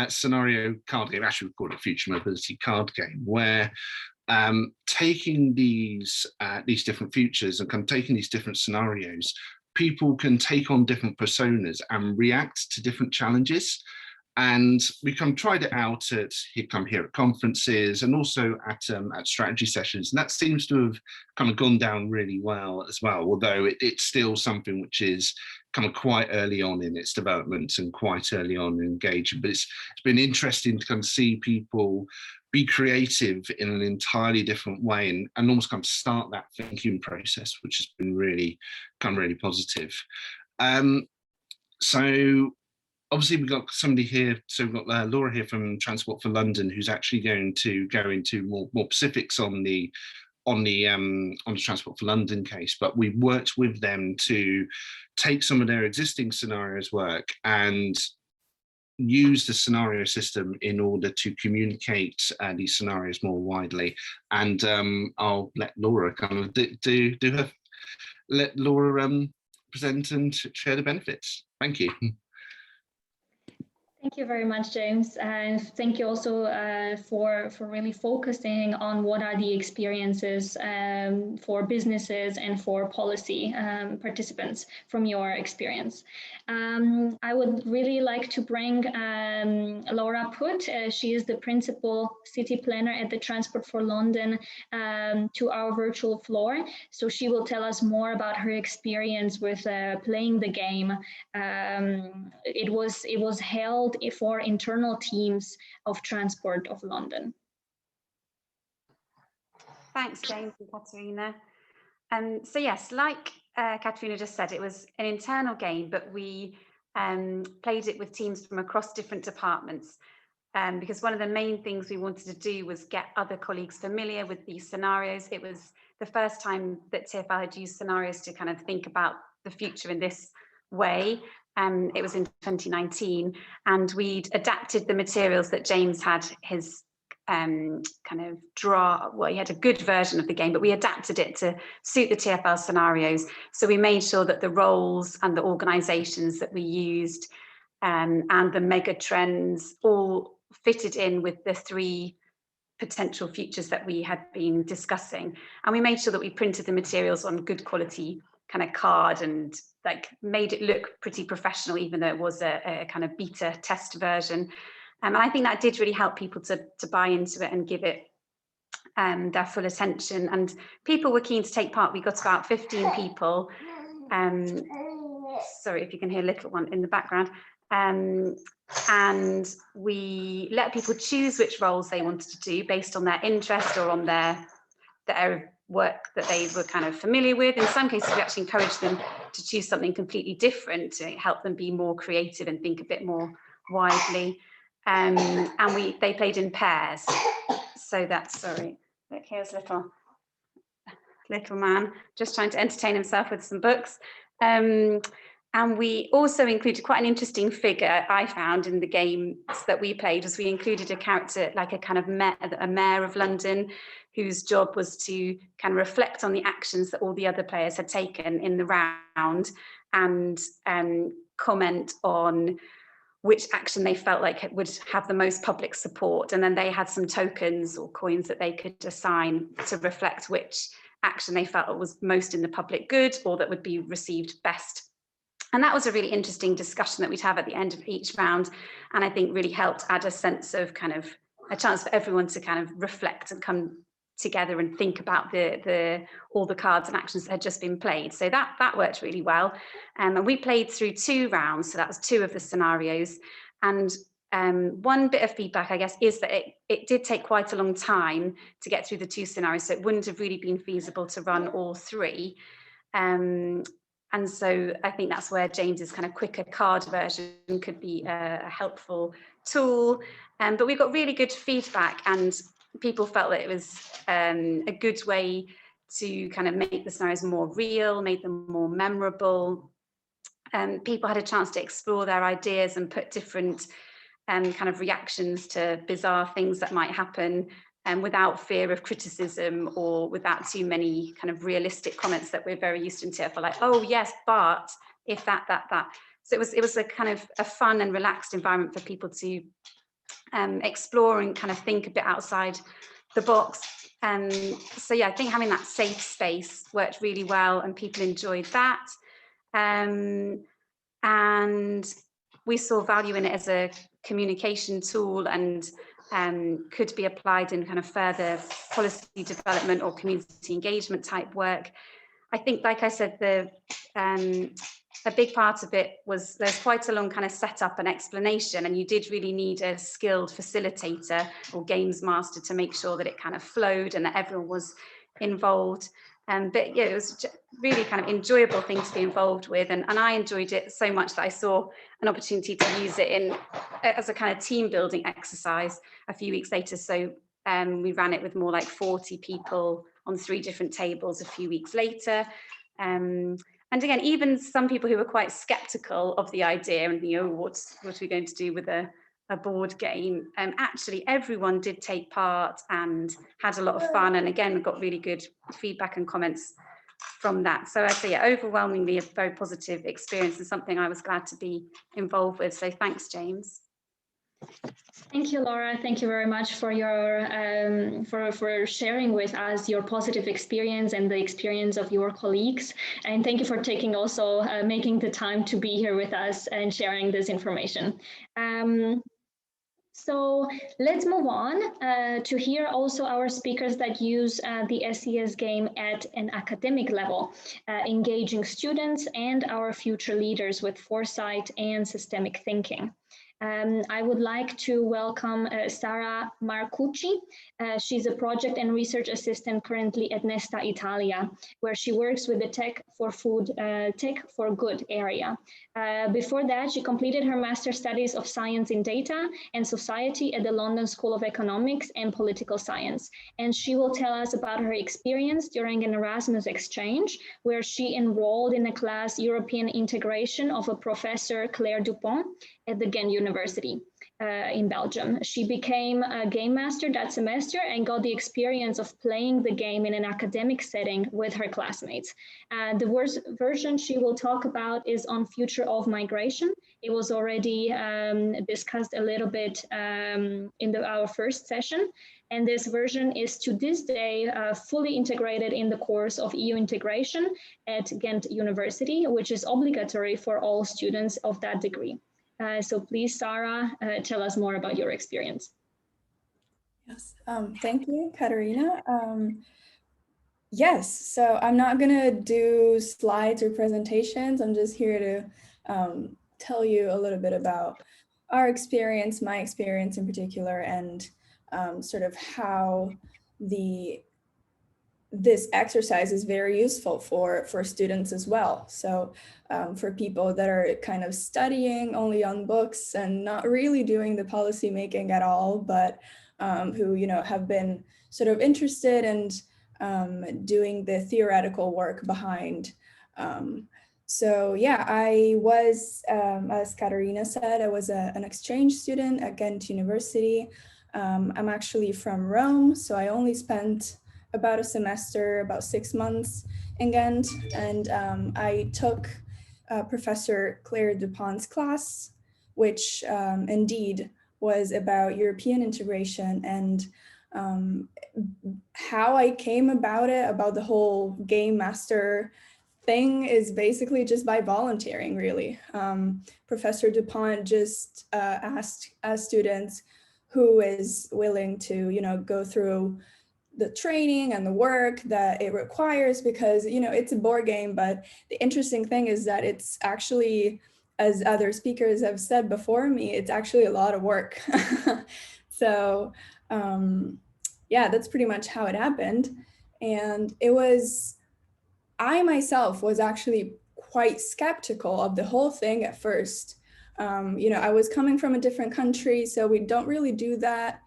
scenario card game. Actually, we call it a future mobility card game, where taking these different futures and taking these different scenarios, people can take on different personas and react to different challenges. And we tried it out here at conferences and also at strategy sessions. And that seems to have gone down really well as well, although it's still something which is quite early on in its development and quite early on in engagement. But it's been interesting to see people be creative in an entirely different way and almost start that thinking process, which has been really positive. So obviously we've got somebody here, so we've got Laura here from Transport for London, who's actually going to go into more specifics on the Transport for London case. But we worked with them to take some of their existing scenarios work and use the scenario system in order to communicate these scenarios more widely. And I'll let Laura kind of let Laura present and share the benefits. Thank you. Thank you very much, James, and thank you also for really focusing on what are the experiences for businesses and for policy participants from your experience. I would really like to bring Laura Putt. She is the principal city planner at the Transport for London to our virtual floor. So she will tell us more about her experience with playing the game. It was held for internal teams of Transport of London. Thanks, James and Katerina. So yes, like Katerina just said, it was an internal game, but we played it with teams from across different departments. Because one of the main things we wanted to do was get other colleagues familiar with these scenarios. It was the first time that TfL had used scenarios to kind of think about the future in this way. It was in 2019, and we'd adapted the materials that James had his kind of well, he had a good version of the game, but we adapted it to suit the TfL scenarios. So we made sure that the roles and the organizations that we used and the mega trends all fitted in with the 3 potential futures that we had been discussing. And we made sure that we printed the materials on good quality kind of card and like made it look pretty professional, even though it was a kind of beta test version. And I think that did really help people to buy into it and give it their full attention. And people were keen to take part. We got about 15 people. Sorry if you can hear a little one in the background. And we let people choose which roles they wanted to do based on their interest or on the area of work that they were kind of familiar with. In some cases, we actually encouraged them to choose something completely different to help them be more creative and think a bit more widely. And they played in pairs. So that's, sorry, look, here's little man just trying to entertain himself with some books. And we also included quite an interesting figure I found in the games that we played, as we included a character like a kind of mayor of London, whose job was to kind of reflect on the actions that all the other players had taken in the round and comment on which action they felt like it would have the most public support. And then they had some tokens or coins that they could assign to reflect which action they felt was most in the public good or that would be received best. And that was a really interesting discussion that we'd have at the end of each round. And I think really helped add a sense of kind of a chance for everyone to kind of reflect and come together and think about all the cards and actions that had just been played. So that worked really well. And we played through 2 rounds. So that was 2 of the scenarios. And one bit of feedback, I guess, is that it did take quite a long time to get through the 2 scenarios. So it wouldn't have really been feasible to run all 3. And so I think that's where James's kind of quicker card version could be a helpful tool. But we got really good feedback, and people felt that it was a good way to kind of make the scenarios more real, make them more memorable. People had a chance to explore their ideas and put different kind of reactions to bizarre things that might happen, without fear of criticism or without too many kind of realistic comments that we're very used to in TfL, like, oh yes, but if that. So it was a kind of a fun and relaxed environment for people to explore and kind of think a bit outside the box. So yeah, I think having that safe space worked really well, and people enjoyed that. And we saw value in it as a communication tool, and could be applied in kind of further policy development or community engagement type work. I think, like I said, a big part of it was there's quite a long kind of setup and explanation, and you did really need a skilled facilitator or games master to make sure that it kind of flowed and that everyone was involved. But yeah, it was really kind of enjoyable thing to be involved with, and I enjoyed it so much that I saw an opportunity to use it as a kind of team building exercise a few weeks later. So we ran it with more like 40 people on 3 different tables a few weeks later. And And again, even some people who were quite skeptical of the idea and, you know, what are we going to do with a board game? Actually, everyone did take part and had a lot of fun. And again, we got really good feedback and comments from that. So I'd say, yeah, overwhelmingly a very positive experience and something I was glad to be involved with. So thanks, James. Thank you, Laura. Thank you very much for your for sharing with us your positive experience and the experience of your colleagues. And thank you for taking also making the time to be here with us and sharing this information. So let's move on to hear also our speakers that use the SES game at an academic level, engaging students and our future leaders with foresight and systemic thinking. I would like to welcome Sara Marcucci. She's a project and research assistant currently at Nesta Italia, where she works with the Tech for Food, Tech for Good area. Before that, she completed her master's studies of science in data and society at the London School of Economics and Political Science. And she will tell us about her experience during an Erasmus exchange, where she enrolled in a class European Integration of a Professor Claire Dupont at the Ghent University in Belgium. She became a game master that semester and got the experience of playing the game in an academic setting with her classmates. The version she will talk about is on future of migration. It was already discussed a little bit in our first session. And this version is to this day fully integrated in the course of EU integration at Ghent University, which is obligatory for all students of that degree. So please, Sara, tell us more about your experience. Yes, thank you, Katerina. Yes, so I'm not gonna do slides or presentations. I'm just here to tell you a little bit about our experience, my experience in particular, and sort of how this exercise is very useful for students as well. So for people that are kind of studying only on books and not really doing the policy making at all, but who, you know, have been sort of interested in doing the theoretical work behind. So yeah, I was, as Katerina said, I was an exchange student at Ghent University. I'm actually from Rome, so I only spent about a semester, about 6 months in Ghent, and I took Professor Claire Dupont's class, which indeed was about European integration, and how I came about it, about the whole game master thing, is basically just by volunteering, really. Professor Dupont just asked students who is willing to, you know, go through the training and the work that it requires, because, you know, it's a board game, but the interesting thing is that it's actually, as other speakers have said before me, it's actually a lot of work. So yeah, that's pretty much how it happened. And it was, I myself was actually quite skeptical of the whole thing at first. You know, I was coming from a different country, so we don't really do that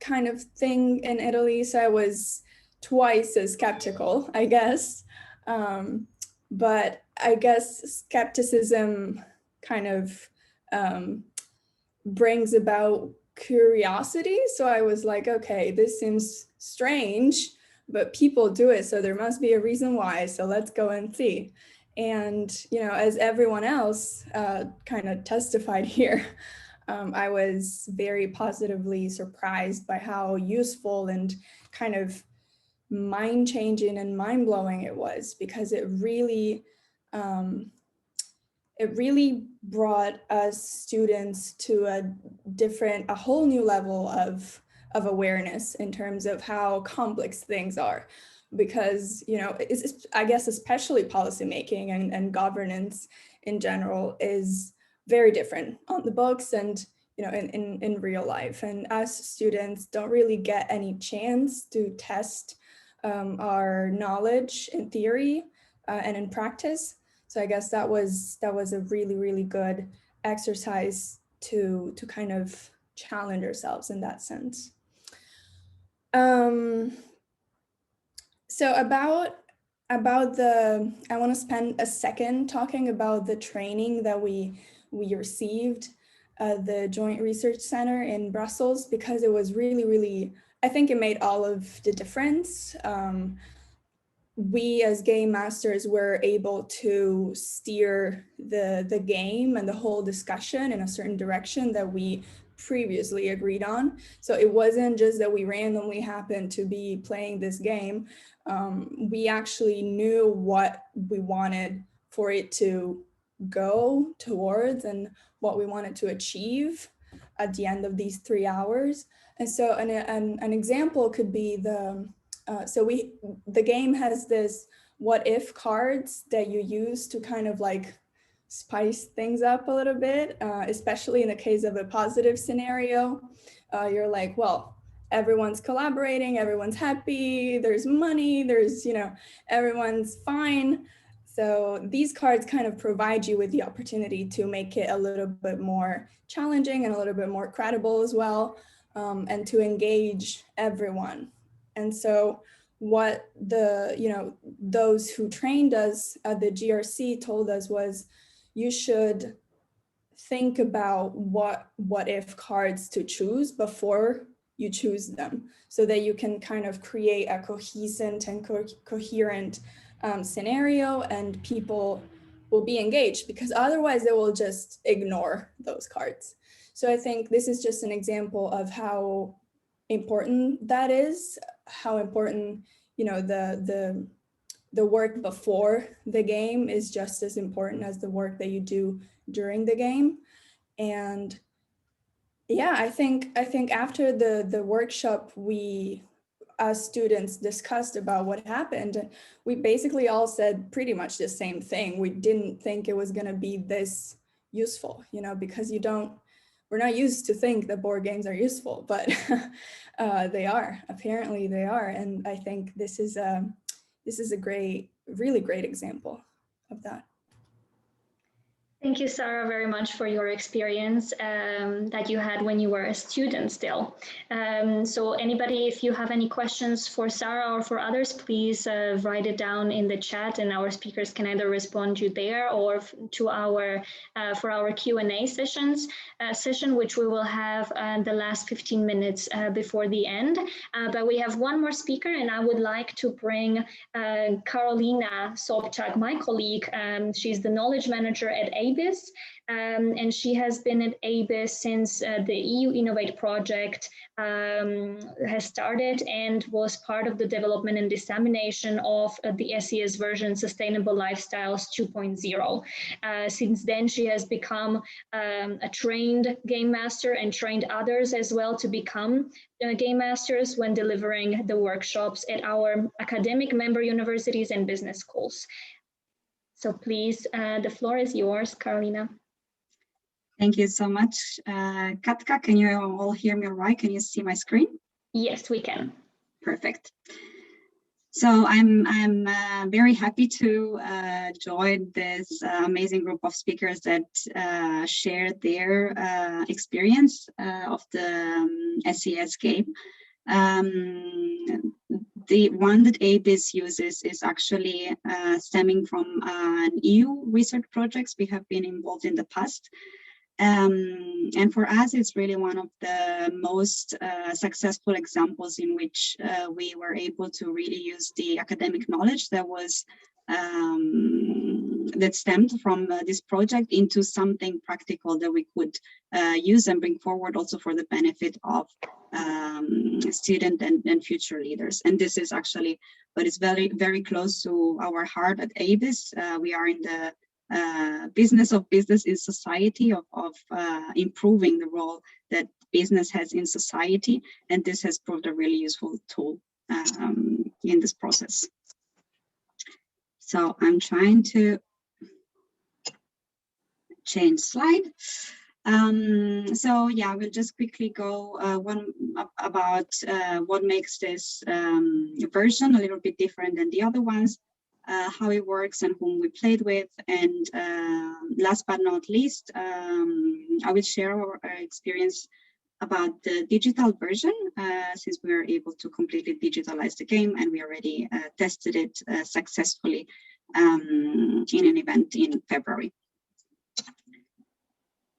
kind of thing in Italy. So I was twice as skeptical, I guess. But I guess skepticism kind of brings about curiosity. So I was like, okay, this seems strange, but people do it, so there must be a reason why. So let's go and see. And, you know, as everyone else kind of testified here, I was very positively surprised by how useful and kind of mind-changing and mind-blowing it was, because it really brought us students to a whole new level of awareness in terms of how complex things are. Because, you know, I guess especially policymaking and governance in general is very different on the books and, you know, in real life. And us students don't really get any chance to test our knowledge in theory and in practice. So I guess that was a really, really good exercise to kind of challenge ourselves in that sense. So about about I want to spend a second talking about the training that we received at the Joint Research Center in Brussels, because it was really, I think it made all of the difference. We as game masters were able to steer the game and the whole discussion in a certain direction that we previously agreed on. So it wasn't just that we randomly happened to be playing this game. We actually knew what we wanted for it to go towards and what we wanted to achieve at the end of these 3 hours. And so an example could be the game has this what if cards that you use to kind of like spice things up a little bit, especially in the case of a positive scenario. You're like, well, everyone's collaborating, everyone's happy, there's money, there's, everyone's fine. So these cards kind of provide you with the opportunity to make it a little bit more challenging and a little bit more credible as well, and to engage everyone. And so what those who trained us at the GRC told us was, you should think about what if cards to choose before you choose them, so that you can kind of create a cohesive and coherent scenario, and people will be engaged, because otherwise they will just ignore those cards. So I think this is just an example of how important that is, how important, the work before the game is just as important as the work that you do during the game. And yeah, I think after the workshop, we as students discussed about what happened. We basically all said pretty much the same thing. We didn't think it was going to be this useful, because we're not used to think that board games are useful, but they are. Apparently they are. And I think this is a really great example of that. Thank you, Sara, very much for your experience that you had when you were a student still. So anybody, if you have any questions for Sara or for others, please write it down in the chat, and our speakers can either respond to there or to our for our Q&A session, which we will have the last 15 minutes before the end. But we have one more speaker, and I would like to bring Karolina Sobczak, my colleague. She's the knowledge manager at ABIS, and she has been at ABIS since the EU Innovate project has started, and was part of the development and dissemination of the SES version Sustainable Lifestyles 2.0. Since then, she has become a trained game master and trained others as well to become game masters when delivering the workshops at our academic member universities and business schools. So please, the floor is yours, Karolina. Thank you so much. Katka, can you all hear me all right? Can you see my screen? Yes, we can. Perfect. So I'm very happy to join this amazing group of speakers that shared their experience of the SES game. The one that ABIS uses is actually stemming from an EU research projects we have been involved in the past. And for us, it's really one of the most successful examples in which we were able to really use the academic knowledge that was that stemmed from this project into something practical that we could use and bring forward also for the benefit of student and future leaders. And this is actually what is very, very close to our heart at ABIS. We are in the business of business in society, of improving the role that business has in society, and this has proved a really useful tool in this process. So I'm trying to change slide. So yeah, we'll just quickly go about what makes this version a little bit different than the other ones, how it works and whom we played with, and last but not least, I will share our experience about the digital version, since we were able to completely digitalize the game, and we already tested it successfully in an event in February.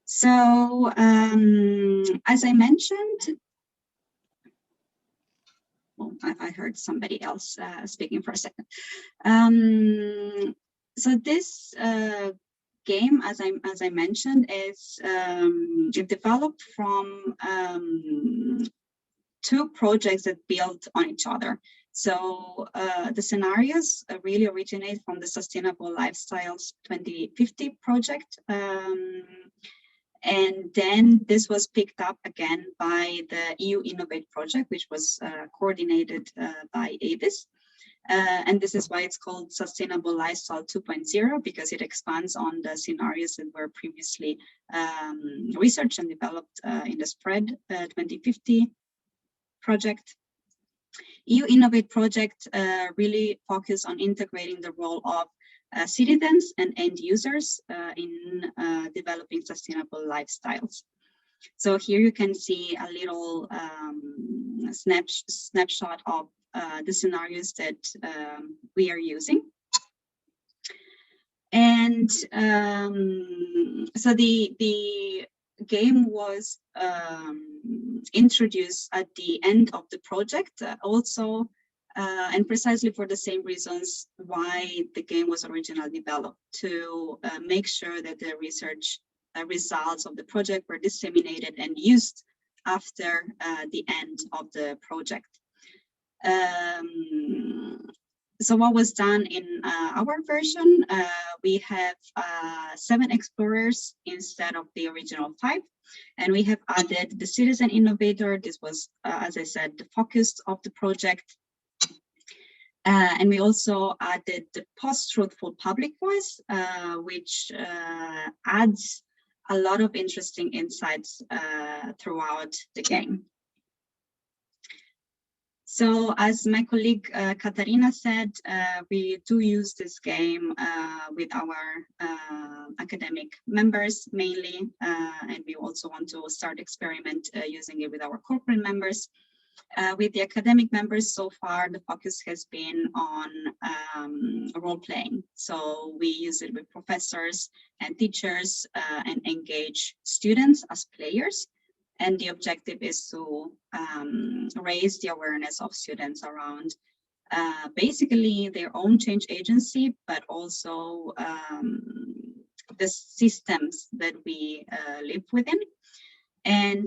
So, as I mentioned, oh, I heard somebody else speaking for a second. So this game, as I mentioned, is developed from 2 projects that build on each other. So the scenarios really originate from the Sustainable Lifestyles 2050 project. And then this was picked up again by the EU Innovate project, which was coordinated by ABIS. And this is why it's called Sustainable Lifestyle 2.0, because it expands on the scenarios that were previously researched and developed in the SPREAD 2050 project. EU Innovate project really focus on integrating the role of citizens and end users in developing sustainable lifestyles. So here you can see a little snapshot of the scenarios that we are using. And so the game was introduced at the end of the project also, and precisely for the same reasons why the game was originally developed, to make sure that the research results of the project were disseminated and used after the end of the project. So what was done in our version, we have 7 explorers instead of the original 5, and we have added the citizen innovator. This was, as I said, the focus of the project. And we also added the post-truthful public voice, which adds a lot of interesting insights throughout the game. So as my colleague Katarina said, we do use this game with our academic members mainly, and we also want to start experiment using it with our corporate members. With the academic members, so far the focus has been on role-playing. So we use it with professors and teachers and engage students as players. And the objective is to raise the awareness of students around basically their own change agency, but also the systems that we live within. And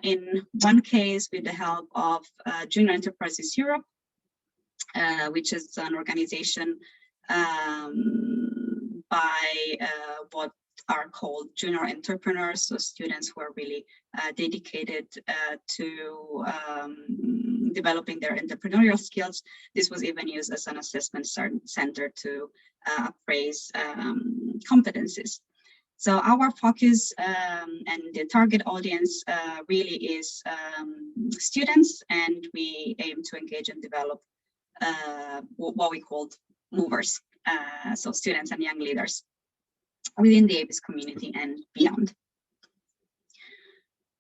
in one case, with the help of Junior Enterprises Europe, which is an organization by what are called junior entrepreneurs, so students who are really dedicated to developing their entrepreneurial skills. This was even used as an assessment center to appraise competencies. So our focus and the target audience really is students, and we aim to engage and develop what we call movers, so students and young leaders within the ABIS community and beyond.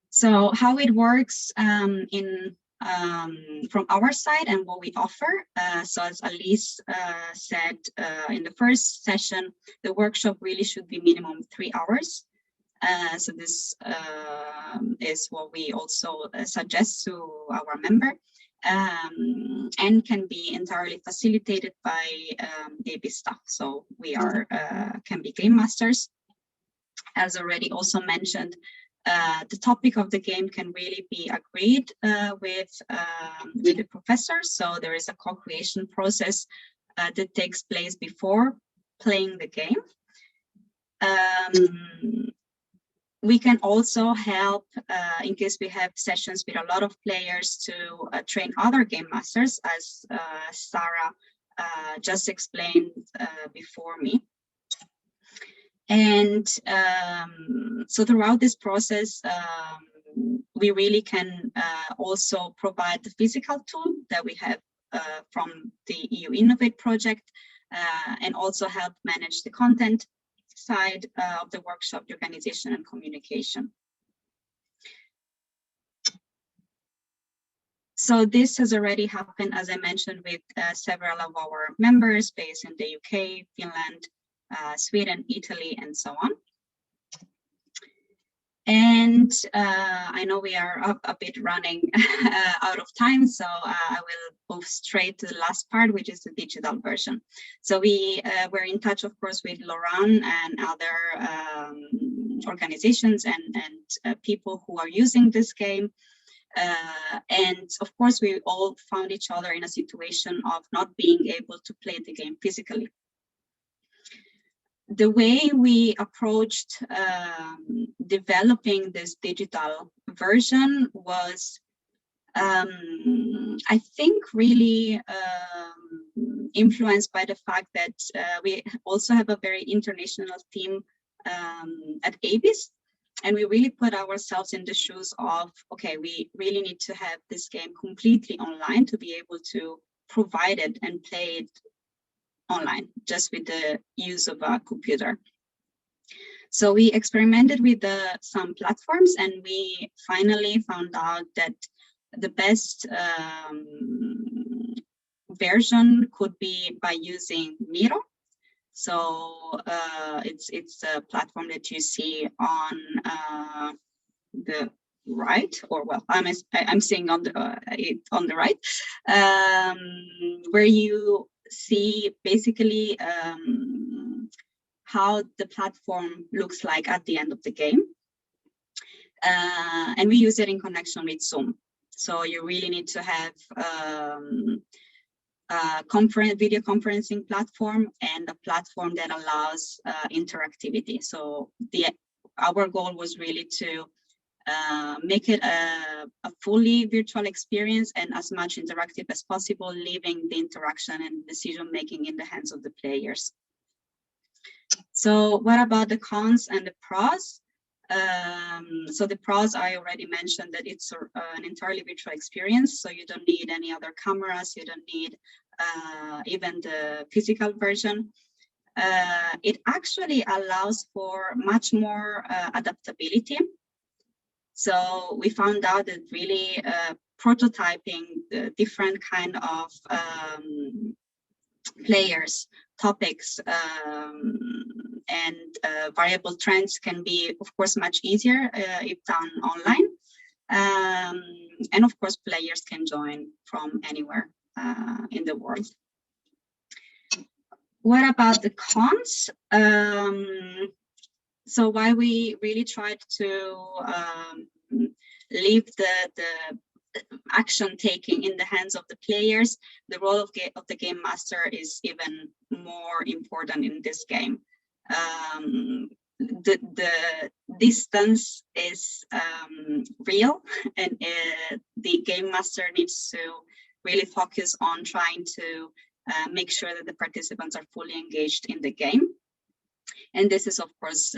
So how it works from our side and what we offer. So as Elise said in the first session, the workshop really should be minimum 3 hours. So this is what we also suggest to our member, and can be entirely facilitated by ABIS staff. So we are can be game masters. As already also mentioned, the topic of the game can really be agreed with the professor. So there is a co-creation process that takes place before playing the game. We can also help in case we have sessions with a lot of players to train other game masters, as Sara just explained before me. And so throughout this process, we really can also provide the physical tool that we have from the EU Innovate project, and also help manage the content side of the workshop, the organization and communication. So this has already happened, as I mentioned, with several of our members based in the UK, Finland, Sweden, Italy, and so on. And I know we are a bit running out of time, so I will move straight to the last part, which is the digital version. So we were in touch, of course, with Laurent and other organizations and people who are using this game. And of course, we all found each other in a situation of not being able to play the game physically. The way we approached developing this digital version was, I think, really influenced by the fact that we also have a very international team at ABIS. And we really put ourselves in the shoes of, okay, we really need to have this game completely online to be able to provide it and play it online, just with the use of a computer. So we experimented with some platforms, and we finally found out that the best version could be by using Miro. So it's a platform that you see on the right, or well, I'm seeing on the right, where you see basically how the platform looks like at the end of the game. And we use it in connection with Zoom. So you really need to have video conferencing platform and a platform that allows interactivity. So our goal was really to make it a fully virtual experience and as much interactive as possible, leaving the interaction and decision making in the hands of the players. So what about the cons and the pros? So the pros, I already mentioned that it's an entirely virtual experience. So you don't need any other cameras. You don't need even the physical version. It actually allows for much more adaptability. So we found out that really prototyping the different kind of players, topics, and variable trends can be, of course, much easier if done online. And of course, players can join from anywhere in the world. What about the cons? So while we really tried to leave the action taking in the hands of the players, the role of the game master is even more important in this game. The distance is real, and the game master needs to really focus on trying to make sure that the participants are fully engaged in the game. And this is, of course,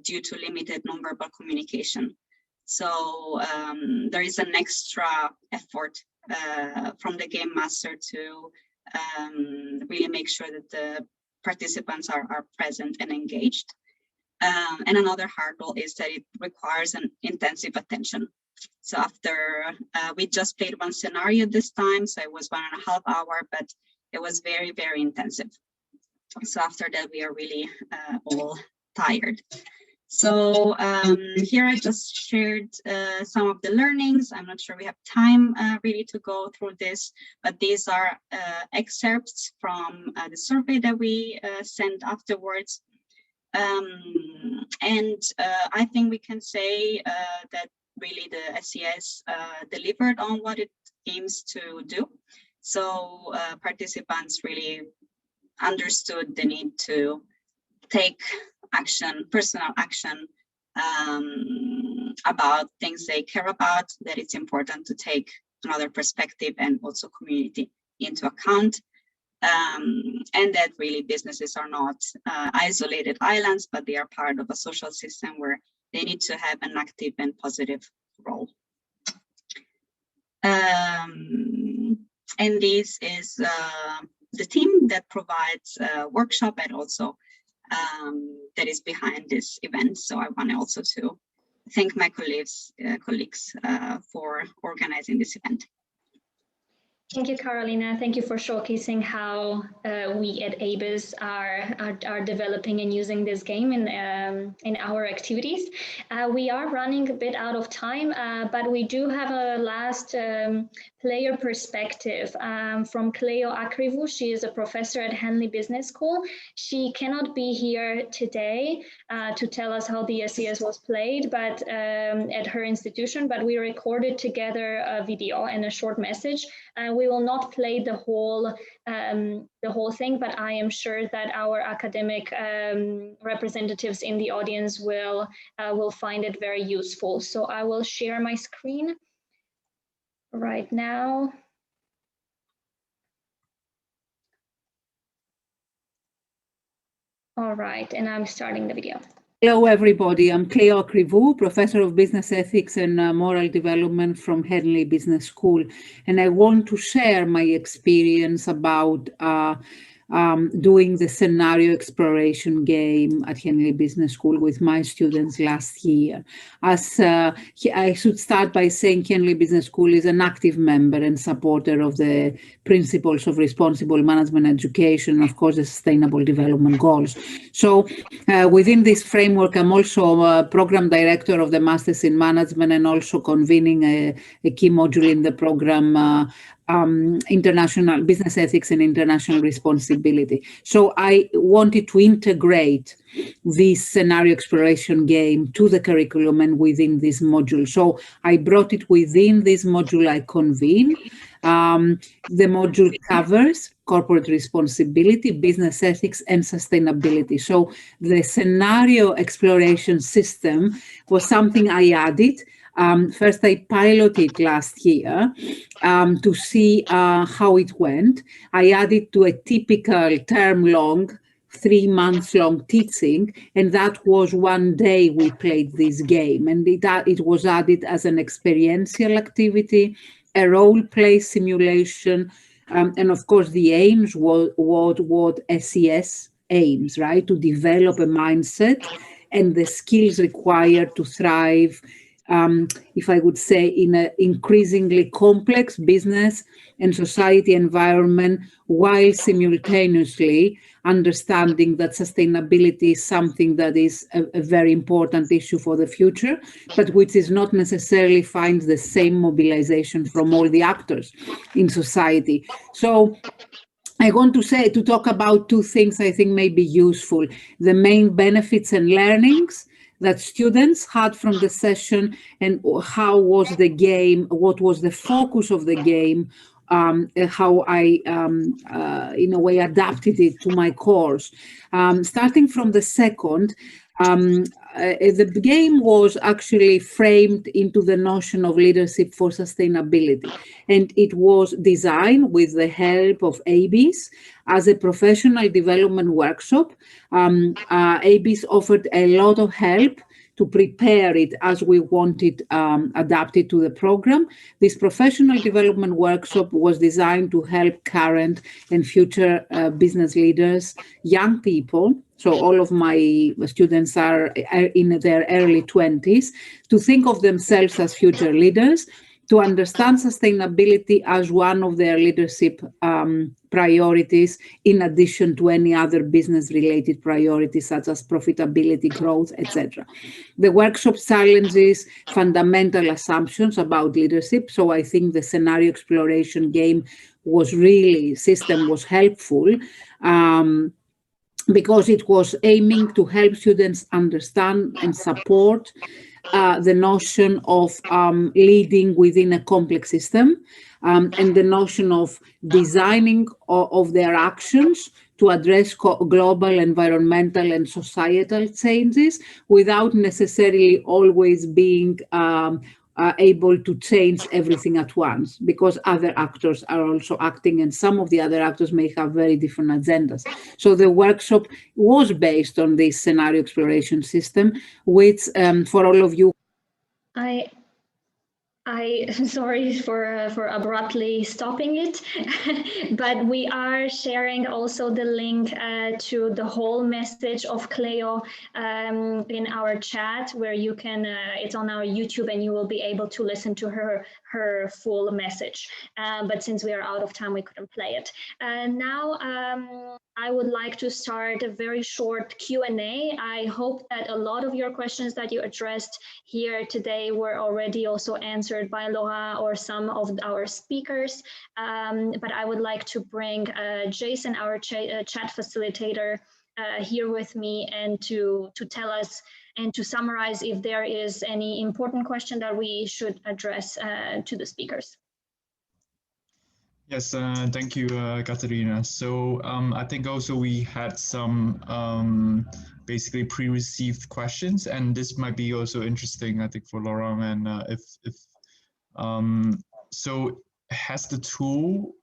due to limited nonverbal communication. So there is an extra effort from the game master to really make sure that the participants are present and engaged. And another hurdle is that it requires an intensive attention. So after we just played one scenario this time, so it was 1.5 hours, but it was very, very intensive. So after that, we are really all tired. So here I just shared some of the learnings. I'm not sure we have time really to go through this, but these are excerpts from the survey that we sent afterwards. And I think we can say that really the SES delivered on what it aims to do. So participants really understood the need to take action, personal action about things they care about, that it's important to take another perspective and also community into account. And that really businesses are not isolated islands, but they are part of a social system where they need to have an active and positive role. And this is the team that provides a workshop and also that is behind this event. So I want also to thank my colleagues for organizing this event. Thank you, Carolina. Thank you for showcasing how we at ABIS are developing and using this game in our activities. We are running a bit out of time, but we do have a last player perspective from Cleo Akrivou. She is a professor at Henley Business School. She cannot be here today to tell us how the SES was played, but at her institution, but we recorded together a video and a short message. We will not play the whole thing, but I am sure that our academic representatives in the audience will find it very useful. So I will share my screen right now. All right, and I'm starting the video. Hello, everybody. I'm Cleo Akrivou, Professor of Business Ethics and Moral Development from Henley Business School. And I want to share my experience about doing the scenario exploration game at Henley Business School with my students last year. As I should start by saying Henley Business School is an active member and supporter of the principles of responsible management education, of course, the Sustainable Development Goals. So within this framework, I'm also a program director of the Masters in Management and also convening a key module in the program, international business ethics and international responsibility. So I wanted to integrate this scenario exploration game to the curriculum and within this module. So I brought it within this module I convene. The module covers corporate responsibility, business ethics, and sustainability. So the scenario exploration system was something I added. First, I piloted last year to see how it went. I added to a typical term-long, 3 months long teaching, and that was one day we played this game. And it was added as an experiential activity, a role-play simulation, and of course the aims what SES aims, right? To develop a mindset and the skills required to thrive, if I would say, in an increasingly complex business and society environment, while simultaneously understanding that sustainability is something that is a very important issue for the future, but which is not necessarily finds the same mobilization from all the actors in society. So I want to talk about two things I think may be useful: the main benefits and learnings that students had from the session, and how was the game, what was the focus of the game, how I, in a way, adapted it to my course. Starting from the second, the game was actually framed into the notion of leadership for sustainability. And it was designed with the help of ABIS as a professional development workshop. ABIS offered a lot of help to prepare it as we wanted adapted to the program. This professional development workshop was designed to help current and future business leaders, young people, so all of my students are in their early 20s, to think of themselves as future leaders, to understand sustainability as one of their leadership priorities, in addition to any other business-related priorities such as profitability, growth, etc. The workshop challenges fundamental assumptions about leadership, so I think the scenario exploration game was really, system was helpful, because it was aiming to help students understand and support the notion of leading within a complex system, and the notion of designing of their actions to address global environmental and societal changes without necessarily always being able to change everything at once, because other actors are also acting, and some of the other actors may have very different agendas. So the workshop was based on this scenario exploration system, which for all of you. I Sorry for abruptly stopping it, but we are sharing also the link to the whole message of Cleo in our chat, where you can, it's on our YouTube, and you will be able to listen to her full message. But since we are out of time, we couldn't play it. Now, I would like to start a very short Q&A. I hope that a lot of your questions that you addressed here today were already also answered by Laurent or some of our speakers. But I would like to bring Jason, our chat facilitator, here with me, and to tell us and to summarize if there is any important question that we should address to the speakers. Yes, thank you, Katerina. So I think also we had some basically pre-received questions, and this might be also interesting, I think, for Laurent. And so has the tool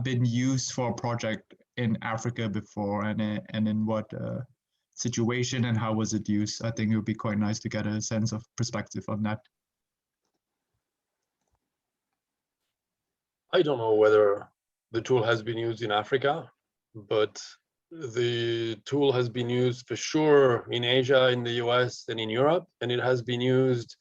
been used for a project in Africa before, and in what situation, and how was it used? I think it would be quite nice to get a sense of perspective on that. I don't know whether the tool has been used in Africa, but the tool has been used for sure in Asia, in the US, and in Europe, and it has been used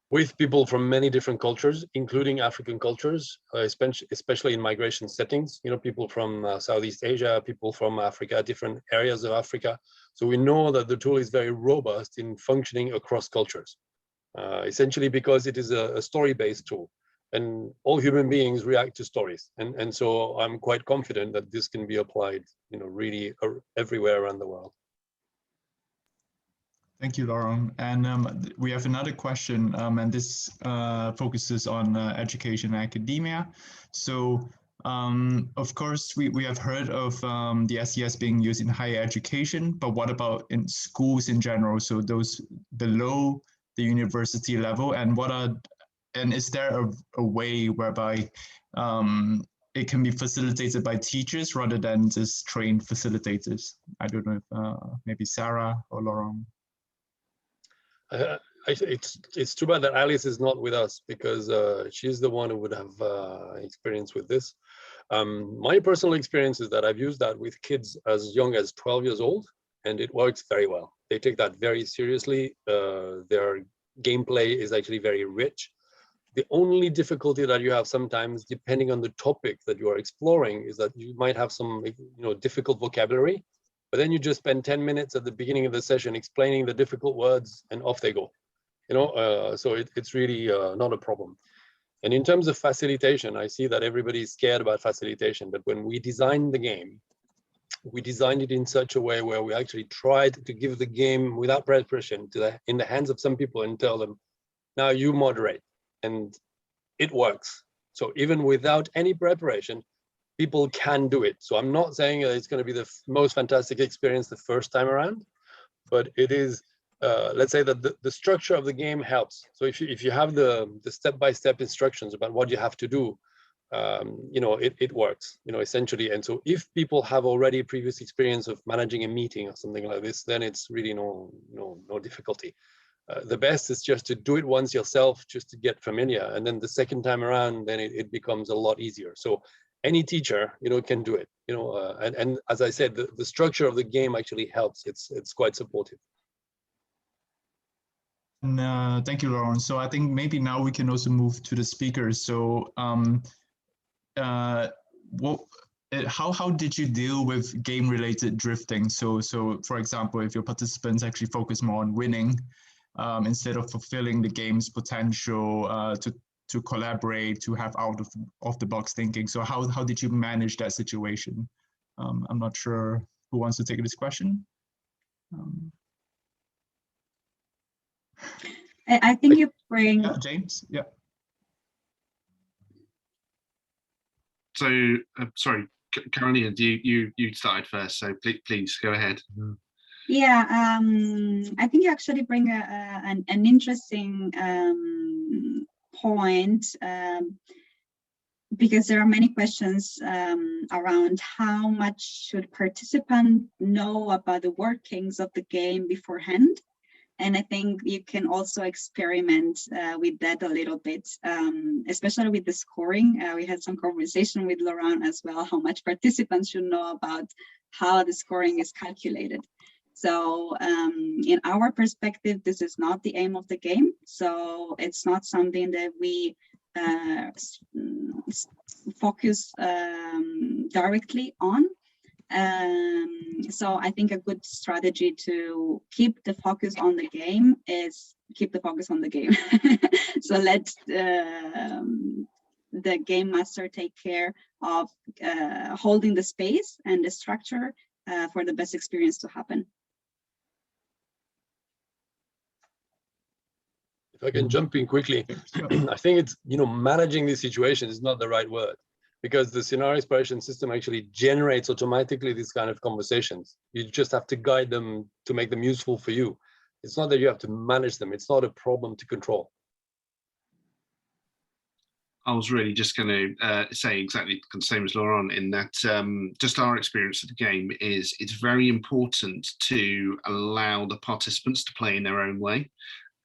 with people from many different cultures, including African cultures, especially in migration settings, you know, people from Southeast Asia, people from Africa, different areas of Africa. So we know that the tool is very robust in functioning across cultures, essentially because it is a story-based tool. And all human beings react to stories. And so I'm quite confident that this can be applied, you know, really everywhere around the world. Thank you, Laurent. And we have another question, and this focuses on education and academia. So, of course, we have heard of the SES being used in higher education, but what about in schools in general? So those below the university level, and is there a way whereby it can be facilitated by teachers rather than just trained facilitators? I don't know if maybe Sara or Laurent. It's too bad that Alice is not with us, because she's the one who would have experience with this. My personal experience is that I've used that with kids as young as 12 years old, and it works very well. They take that very seriously. Their gameplay is actually very rich. The only difficulty that you have sometimes, depending on the topic that you are exploring, is that you might have some, you know, difficult vocabulary, but then you just spend 10 minutes at the beginning of the session explaining the difficult words, and off they go. You know, so it's really not a problem. And in terms of facilitation, I see that everybody is scared about facilitation, but when we designed the game, we designed it in such a way where we actually tried to give the game without preparation in the hands of some people and tell them, now you moderate. And it works. So even without any preparation, people can do it. So I'm not saying it's going to be the most fantastic experience the first time around, but it is, let's say that the structure of the game helps. So if you have the step-by-step instructions about what you have to do, you know, it works, you know, essentially. And so if people have already previous experience of managing a meeting or something like this, then it's really no difficulty. The best is just to do it once yourself, just to get familiar, and then the second time around, then it becomes a lot easier. So any teacher, you know, can do it, you know, and as I said, the structure of the game actually helps. It's quite supportive. And thank you, Laurent. So I think maybe now we can also move to the speakers. So how did you deal with game-related drifting? So for example, if your participants actually focus more on winning, instead of fulfilling the game's potential to collaborate, to have out of the box thinking. So how did you manage that situation? I'm not sure who wants to take this question. I think you bring... James, yeah. So, sorry, Carolina, you started first, so please go ahead. Yeah, I think you actually bring an interesting point, because there are many questions around how much should participants know about the workings of the game beforehand. And I think you can also experiment with that a little bit, especially with the scoring. We had some conversation with Laurent as well, how much participants should know about how the scoring is calculated. So in our perspective, this is not the aim of the game. So it's not something that we focus directly on. So I think a good strategy to keep the focus on the game is keep the focus on the game. So let the game master take care of holding the space and the structure for the best experience to happen. If I can jump in quickly, I think it's, managing these situations is not the right word, because the scenario exploration system actually generates automatically these kind of conversations. You just have to guide them to make them useful for you. It's not that you have to manage them. It's not a problem to control. I was really just going to say exactly the same as Laurent, in that just our experience of the game is it's very important to allow the participants to play in their own way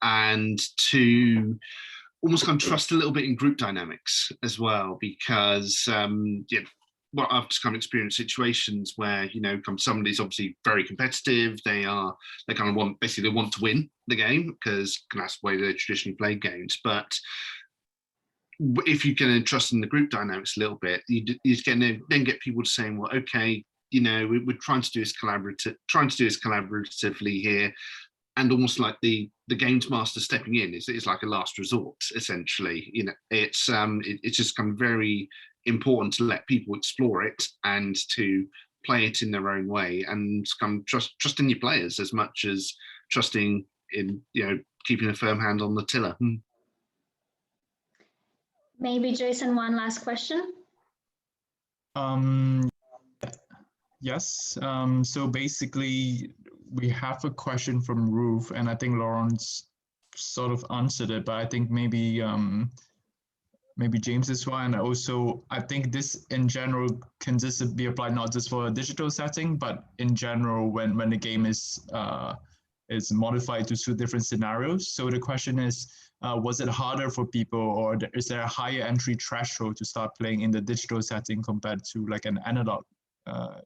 and to almost kind of trust a little bit in group dynamics as well, because I've just kind of experienced situations where somebody's obviously very competitive. They kind of want to win the game because that's the way they traditionally play games. But if you can trust in the group dynamics a little bit, you then get people saying, well, okay, we're trying to do this collaboratively here. And almost like the games master stepping in is like a last resort, essentially. It's just kind of very important to let people explore it and to play it in their own way, and kind of trusting your players as much as trusting in keeping a firm hand on the tiller. Maybe Jason, one last question. Yes. So basically, we have a question from Ruth, and I think Laurent's sort of answered it, but I think maybe James as well. And also, I think this in general can just be applied not just for a digital setting, but in general when the game is modified to suit different scenarios. So the question is, was it harder for people, or is there a higher entry threshold to start playing in the digital setting compared to like an analog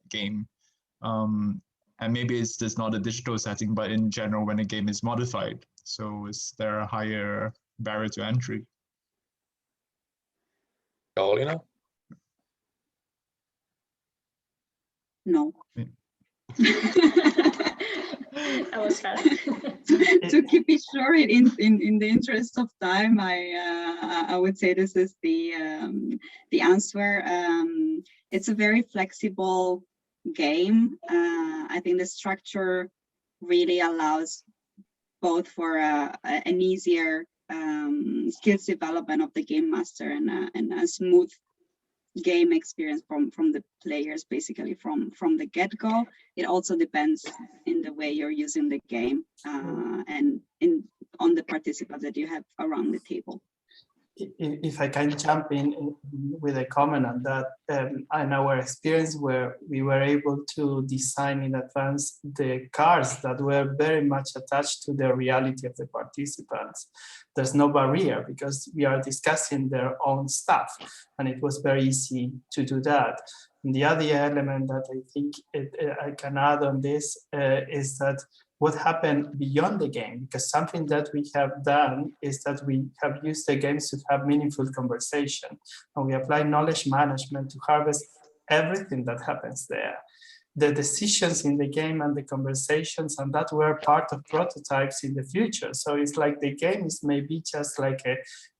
game? And maybe it's just not a digital setting, but in general, when a game is modified. So is there a higher barrier to entry? Carolina? No. That was fast. To keep it short, in the interest of time, I would say this is the answer. It's a very flexible game. I think the structure really allows both for an easier skills development of the game master and a smooth game experience from the players, basically from the get-go. It also depends in the way you're using the game and on the participants that you have around the table. If I can jump in with a comment on that, in our experience where we were able to design in advance the cards that were very much attached to the reality of the participants. There's no barrier because we are discussing their own stuff, and it was very easy to do that. And the other element that I think I can add on this is that what happened beyond the game, because something that we have done is that we have used the games to have meaningful conversation, and we apply knowledge management to harvest everything that happens there. The decisions in the game and the conversations, and that were part of prototypes in the future. So it's like the game is maybe just like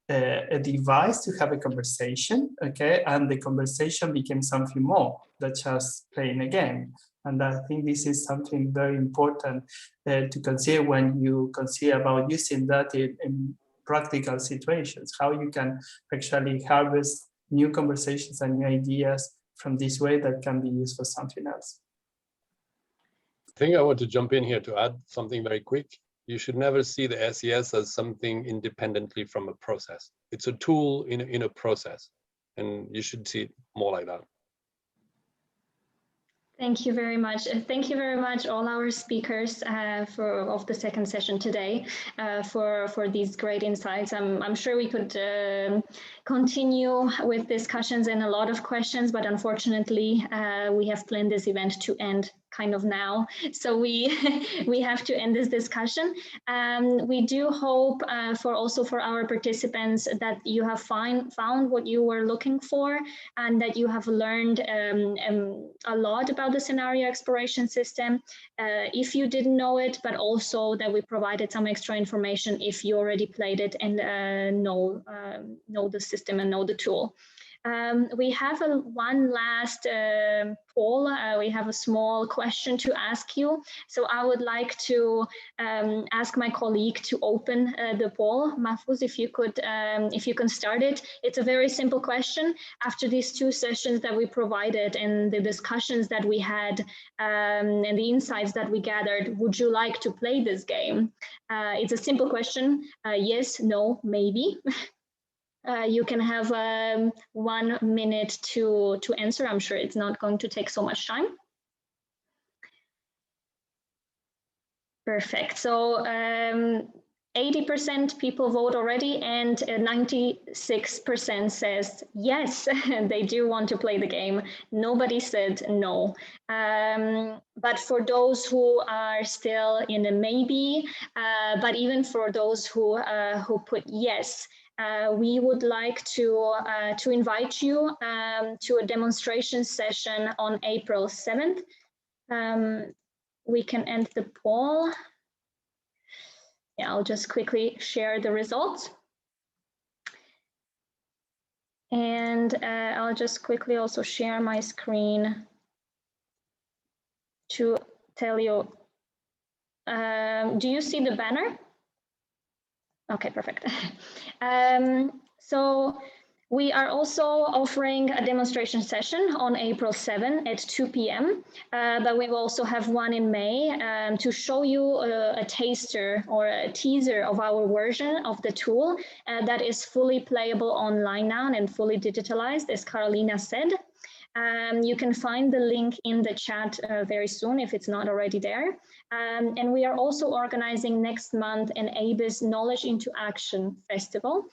a device to have a conversation, okay? And the conversation became something more than just playing a game. And I think this is something very important to consider when you consider about using that in practical situations, how you can actually harvest new conversations and new ideas from this way that can be used for something else. I think I want to jump in here to add something very quick. You should never see the SES as something independently from a process. It's a tool in a process, and you should see it more like that. Thank you very much. Thank you very much, all our speakers of the second session today for these great insights. I'm sure we could continue with discussions and a lot of questions, but unfortunately, we have planned this event to end kind of now. So we have to end this discussion. We do hope for our participants that you have found what you were looking for and that you have learned a lot about the scenario exploration system if you didn't know it, but also that we provided some extra information if you already played it and know the system and know the tool. We have one last poll. We have a small question to ask you. So I would like to ask my colleague to open the poll. Mahfouz, if you can start it. It's a very simple question. After these two sessions that we provided and the discussions that we had and the insights that we gathered, would you like to play this game? It's a simple question. Yes, no, maybe. You can have 1 minute to answer. I'm sure it's not going to take so much time. Perfect. So 80% people vote already and 96% says yes, they do want to play the game. Nobody said no. But for those who are still in a maybe, but even for those who put yes, we would like to invite you to a demonstration session on April 7th. We can end the poll. Yeah, I'll just quickly share the results. And I'll just quickly also share my screen to tell you. Do you see the banner? Okay, perfect. So we are also offering a demonstration session on April 7 at 2 p.m. But we will also have one in May to show you a taster or a teaser of our version of the tool that is fully playable online now and fully digitalized, as Carolina said. You can find the link in the chat very soon if it's not already there. And we are also organizing next month an ABIS Knowledge into Action Festival,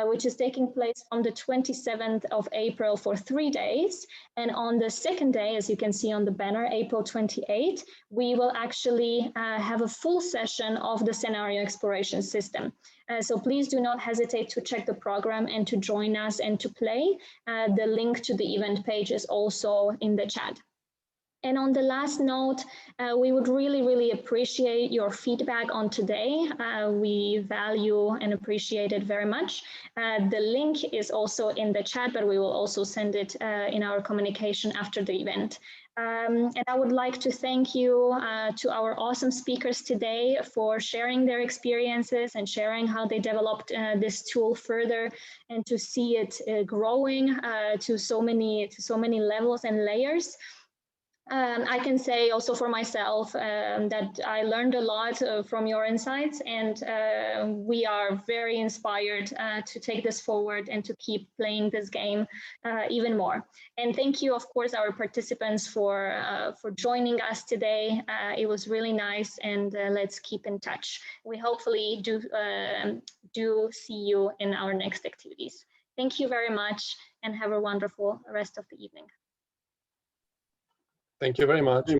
which is taking place on the 27th of April for 3 days. And on the second day, as you can see on the banner, April 28, we will actually have a full session of the scenario exploration system. So please do not hesitate to check the program and to join us and to play. The link to the event page is also in the chat. And on the last note, we would really appreciate your feedback on today. We value and appreciate it very much. The link is also in the chat, but we will also send it in our communication after the event. And I would like to thank you to our awesome speakers today for sharing their experiences and sharing how they developed this tool further and to see it growing to so many levels and layers. I can say also for myself that I learned a lot from your insights, and we are very inspired to take this forward and to keep playing this game even more. And thank you, of course, our participants for joining us today. It was really nice, and let's keep in touch. We hopefully do see you in our next activities. Thank you very much, and have a wonderful rest of the evening. Thank you very much.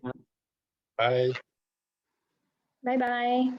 Bye. Bye-bye.